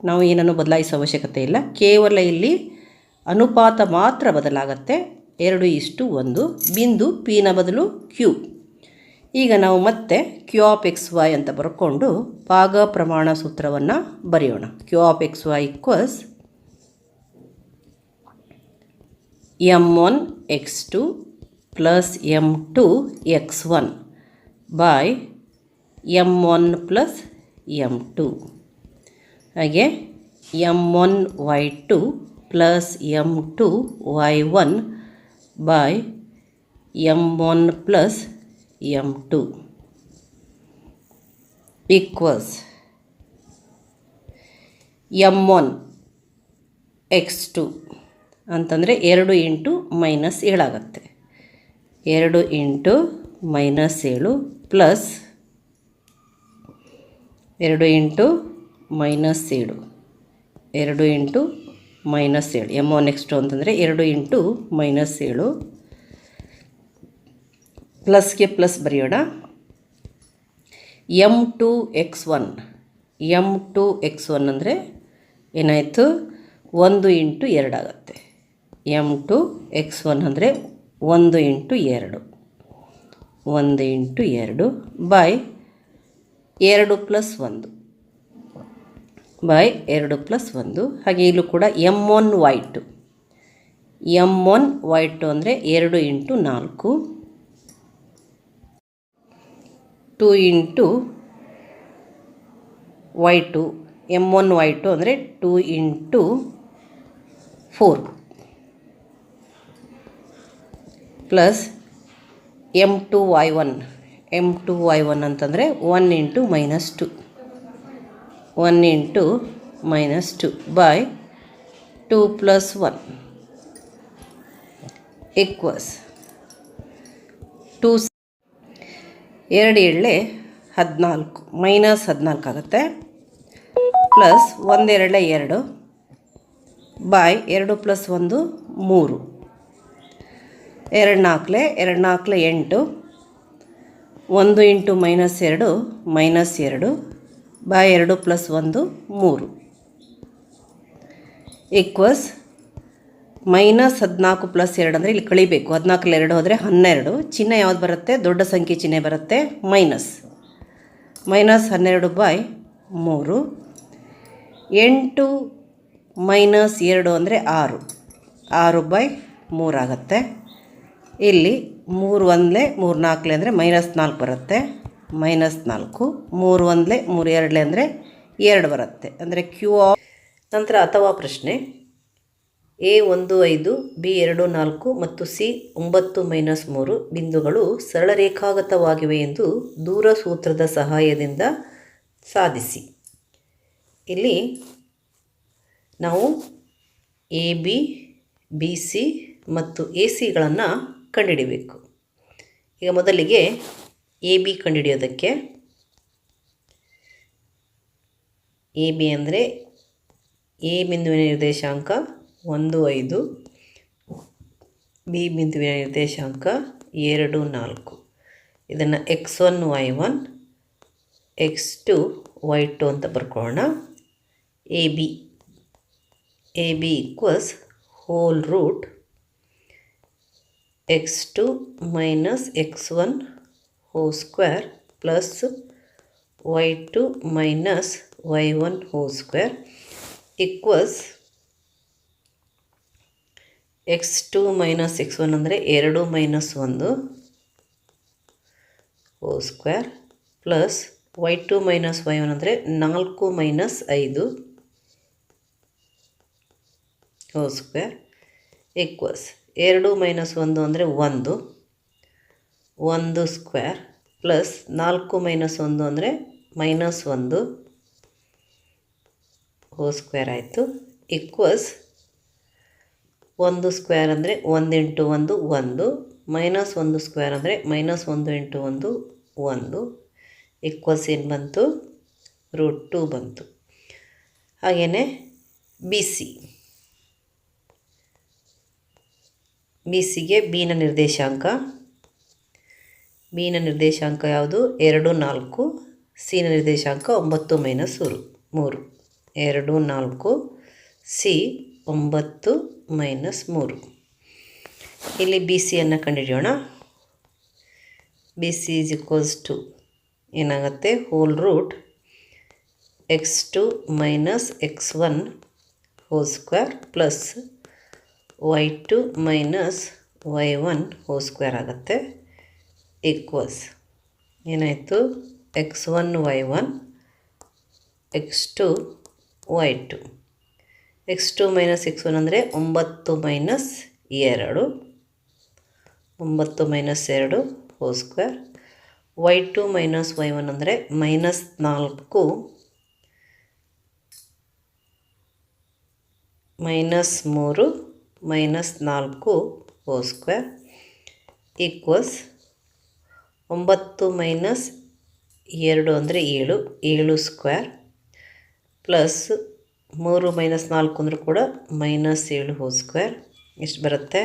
ನಾವು ಏನನ್ನು ಬದಲಾಯಿಸೋ ಅವಶ್ಯಕತೆ ಇಲ್ಲ. ಕೇವಲ ಇಲ್ಲಿ ಅನುಪಾತ ಮಾತ್ರ ಬದಲಾಗುತ್ತೆ. 2:1 ಬಿಂದು Pನ ಬದಲು Q. ಈಗ ನಾವು ಮತ್ತೆ Q ಆಫ್ xy ಅಂತ ಬರ್ಕೊಂಡು ಭಾಗ ಪ್ರಮಾಣ ಸೂತ್ರವನ್ನು ಬರೆಯೋಣ. Q of xy equals m1 x2 plus m2 x1 by m1 plus m2. ಹಾಗೆ m1 y2 plus m2 y1 by m1 plus m2 equals m1 x2 ಅಂತಂದರೆ 2 ಇಂಟು ಮೈನಸ್ 7 ಆಗುತ್ತೆ. 2 into minus 7 plus 2 into minus 7 2 into minus 7 m1 x2 ಅಂತಂದರೆ 2 into minus 7 ಪ್ಲಸ್ಗೆ plus ಬರೆಯೋಣ. m2 x1 m2 x1 ಅಂದರೆ ಏನಾಯಿತು 1 into 2 ಆಗುತ್ತೆ. m2 x1 ಅಂದರೆ 1 into 2 1 into 2 by 2 plus 1 by 2 plus 1. ಹಾಗೆ ಇಲ್ಲೂ ಕೂಡ m1 y2 m1 y2 ಅಂದರೆ 2 into 4 2 into y2 m1 y2 ಅಂದರೆ 2 ಇಂಟು 4 ಪ್ಲಸ್ m2 y1 ಅಂತಂದರೆ 1 into minus 2 1 into minus 2 by 2 plus 1 equals 2 2 ಎಳ್ಳೆ 14 minus 14 ಆಗುತ್ತೆ. Plus 1 2 2 by 2 plus 1 3 2 4 8 1 into minus 2 minus 2 by 2 plus 1 3 equals minus 14 plus 2 ಅಂದರೆ ಇಲ್ಲಿ ಕಳಿಬೇಕು. 14 2 ಹೋದರೆ 12. ಚಿಹ್ನೆ ಯಾವ್ದು ಬರುತ್ತೆ? ದೊಡ್ಡ ಸಂಖ್ಯೆ ಚಿಹ್ನೆ ಬರುತ್ತೆ ಮೈನಸ್ 12 ಬೈ 3 8 ಮೈನಸ್ 2 ಅಂದರೆ 6 ಬೈ 3 ಆಗುತ್ತೆ. ಇಲ್ಲಿ 3 1 3 4 ಅಂದರೆ ಮೈನಸ್ 4 ಬರುತ್ತೆ. ಮೈನಸ್ 4 3 1 3 2 ಅಂದರೆ 2 ಬರುತ್ತೆ. ಅಂದರೆ ಕ್ಯೂ ಆಫ್ ನಂತರ ಅಥವಾ ಪ್ರಶ್ನೆ A15 B24 ಮತ್ತು C9-3 ಬಿಂದುಗಳು ಸರಳರೇಖಾಗತವಾಗಿವೆ ಎಂದು ದೂರ ಸೂತ್ರದ ಸಹಾಯದಿಂದ ಸಾಧಿಸಿ. ಇಲ್ಲಿ ನಾವು AB BC ಮತ್ತು AC ಕಂಡುಹಿಡಿಯಬೇಕು. ಈಗ ಮೊದಲಿಗೆ AB ಕಂಡುಹಿಡಿಯೋದಕ್ಕೆ AB ಅಂದರೆ A ಬಿಂದುವಿನ ನಿರ್ದೇಶಾಂಕ 1 5 B ಬಿಂದುವಿನ ನಿರ್ದೇಶಾಂಕ 2 4. ಇದನ್ನು x1 y1 x2 y2 ಅಂತ ಬರ್ಕೊಳ್ಳೋಣ. AB equals whole root x2 minus x1 whole square plus y2 minus y1 whole square equals x2 minus x1 ಅಂದರೆ 2 minus 1 whole square plus y2 minus y1 ಅಂದರೆ 4 minus 5 whole square equals 2 minus 1 ಅಂದರೆ 1 square plus 4 minus 1 ಅಂದರೆ minus 1 whole square ಆಯಿತು. Equals 1 square ಅಂದರೆ 1 into 1 1 minus 1 square ಅಂದರೆ minus 1 into 1 1 equals ಏನು ಬಂತು? √2 ಬಂತು. ಹಾಗೆಯೇ BCಗೆ ಬಿನ ನಿರ್ದೇಶಾಂಕ ಯಾವುದು? 2 4. ಸಿನ ನಿರ್ದೇಶಾಂಕ 9 ಮೈನಸ್ 3 2 4 ಸಿ 9 ಮೈನಸ್ 3. ಇಲ್ಲಿ BCಯನ್ನು ಕಂಡುಹಿಡಿಯೋಣ. BC ಈಸ್ ಈಕ್ವಲ್ಸ್ ಟು ಏನಾಗುತ್ತೆ? Whole root x2 minus x1 whole square plus y2 minus y1 whole square ಆಗುತ್ತೆ. ಈಕ್ವಲ್ಸ್ ಏನಾಯಿತು? x1 y1 x2 y2. x2 minus x1 ಅಂದರೆ 9 minus 2 9 minus 2 hole square. y2 minus y1 ಅಂದರೆ -4 -3 -4 hole square equals 9 minus 2 ಅಂದರೆ 7 square plus 3 minus 4 ಅಂದರೂ ಕೂಡ -7 whole square. ಎಷ್ಟು ಬರುತ್ತೆ?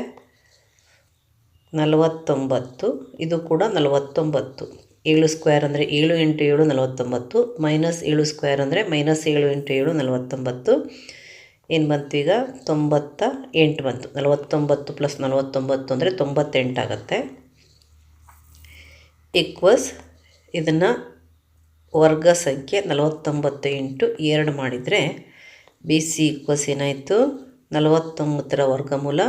49. ಇದು ಕೂಡ 49. 7 ಸ್ಕ್ವೇರ್ ಅಂದರೆ 7 × 7 49, -7 ಸ್ಕ್ವೇರ್ ಅಂದರೆ -7 × 7 49. ಏನು ಬಂತು ಈಗ? 98 ಬಂತು. 49 ಪ್ಲಸ್ 49 ಅಂದರೆ 98 ಆಗುತ್ತೆ. ಈಕ್ವಲ್ಸ್ ಇದನ್ನು ವರ್ಗ ಸಂಖ್ಯೆ 49 × 2 ಮಾಡಿದರೆ ಬಿ ಸಿ ಈಕ್ವಲ್ಸ್ ಏನಾಯಿತು? 49ರ ವರ್ಗಮೂಲ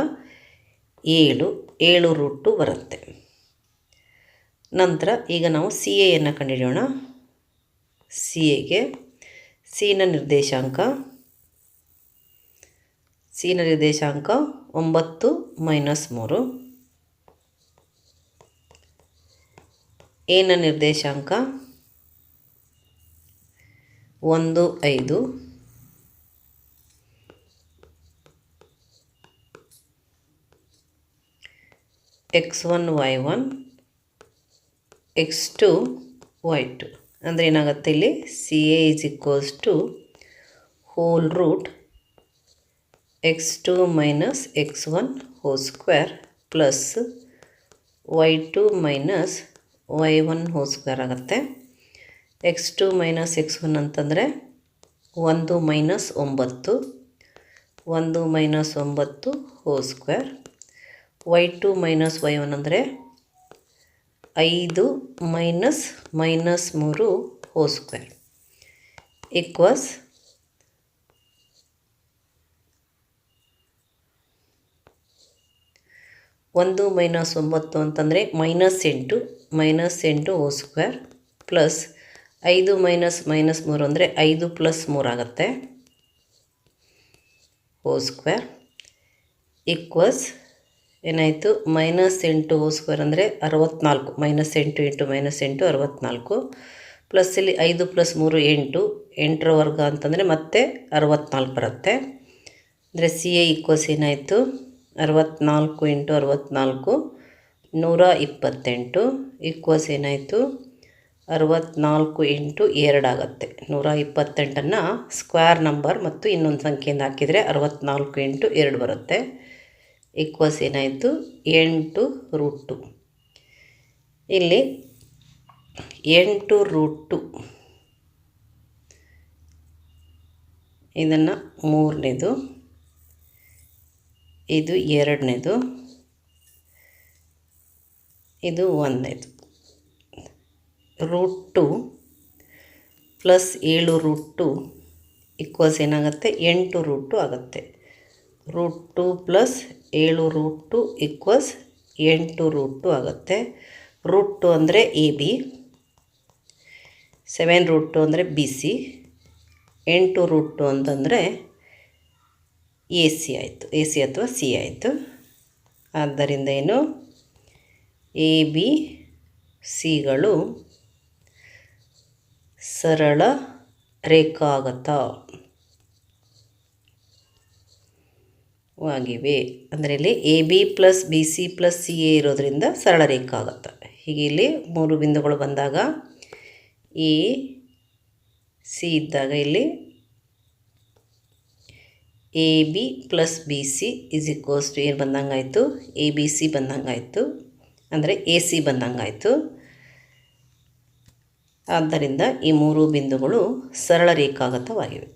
7 ಬರುತ್ತೆ. ನಂತರ ಈಗ ನಾವು ಸಿ ಎಯನ್ನು ಕಂಡುಹಿಡಿಯೋಣ. ಸಿ ಎಗೆ ಸಿನ ನಿರ್ದೇಶಾಂಕ 9 ಮೈನಸ್ 3, ಎನ ನಿರ್ದೇಶಾಂಕ 1 5, x1 y1 x2 y2 ಅಂದರೆ ಏನಾಗುತ್ತೆ ಇಲ್ಲಿ? C A is equals to whole root x2 minus x1 whole square plus y2 minus y1 whole square ಆಗುತ್ತೆ. x2 ಮೈನಸ್ x1 ಅಂತಂದರೆ 1 minus 9, 1 minus 9 whole square. y2 minus y1 ಅಂದರೆ 5 minus -3 whole square equals 1 minus 9 ಅಂತಂದರೆ -8 whole square plus 5 minus -3 ಅಂದರೆ 5 plus 3 ಆಗುತ್ತೆ hole square equals ಏನಾಯಿತು? -8 whole square ಅಂದರೆ 64, -8 × -8 64 plus ಇಲ್ಲಿ 5 plus 3 8, 8ರ ವರ್ಗ ಅಂತಂದರೆ ಮತ್ತೆ 64 ಬರುತ್ತೆ. ಅಂದರೆ ಸಿ ಎ ಈಕ್ವಲ್ಸ್ ಏನಾಯಿತು? 64 × 64 128 ಈಕ್ವಲ್ಸ್ ಏನಾಯಿತು? 64 × 2 ಆಗುತ್ತೆ. 128ನ್ನು ಸ್ಕ್ವೇರ್ ನಂಬರ್ ಮತ್ತು ಇನ್ನೊಂದು ಸಂಖ್ಯೆಯಿಂದ ಹಾಕಿದರೆ 64 × 2 ಬರುತ್ತೆ. ಈಕ್ವಲ್ಸ್ ಏನಾಯಿತು? 8√2. ಇಲ್ಲಿ 8√2 ಇದನ್ನು 3ನೇದು, ಇದು 2ನೇದು, ಇದು 1ನೇದು. √2 ಪ್ಲಸ್ 7√2 ಈಕ್ವಲ್ಸ್ ಏನಾಗುತ್ತೆ? 8√2 ಆಗುತ್ತೆ. √2 ಪ್ಲಸ್ 7√2 ಈಕ್ವಲ್ಸ್ 8√2 ಆಗುತ್ತೆ. √2 ಅಂದರೆ ಎ ಬಿ, 7√2 ಅಂದರೆ ಬಿ ಸಿ, 8√2 ಅಂತಂದರೆ ಎ ಸಿ ಆಯಿತು. ಎ ಸಿ ಅಥವಾ ಸಿ ಆಯಿತು. ಆದ್ದರಿಂದ ಏನು? ಎ ಬಿ ಸಿಗಳು ಸರಳ ರೇಖಾಗತವಾಗಿವೆ. ಅಂದರೆ ಇಲ್ಲಿ A B plus B C plus C A ಇರೋದರಿಂದ ಸರಳ ರೇಖಾಗತ. ಹೀಗೆ ಇಲ್ಲಿ 3 ಬಿಂದುಗಳು ಬಂದಾಗ ಎ ಸಿ ಇದ್ದಾಗ ಇಲ್ಲಿ A B plus B C is equals to ಏನು ಬಂದಂಗಾಯಿತು? ಎ ಬಿ ಸಿ ಬಂದಂಗಾಯಿತು, ಅಂದರೆ ಎ ಸಿ ಬಂದಂಗಾಯಿತು. ಆದ್ದರಿಂದ ಈ 3 ಬಿಂದುಗಳು ಸರಳ ರೇಖಾಗತವಾಗಿವೆ.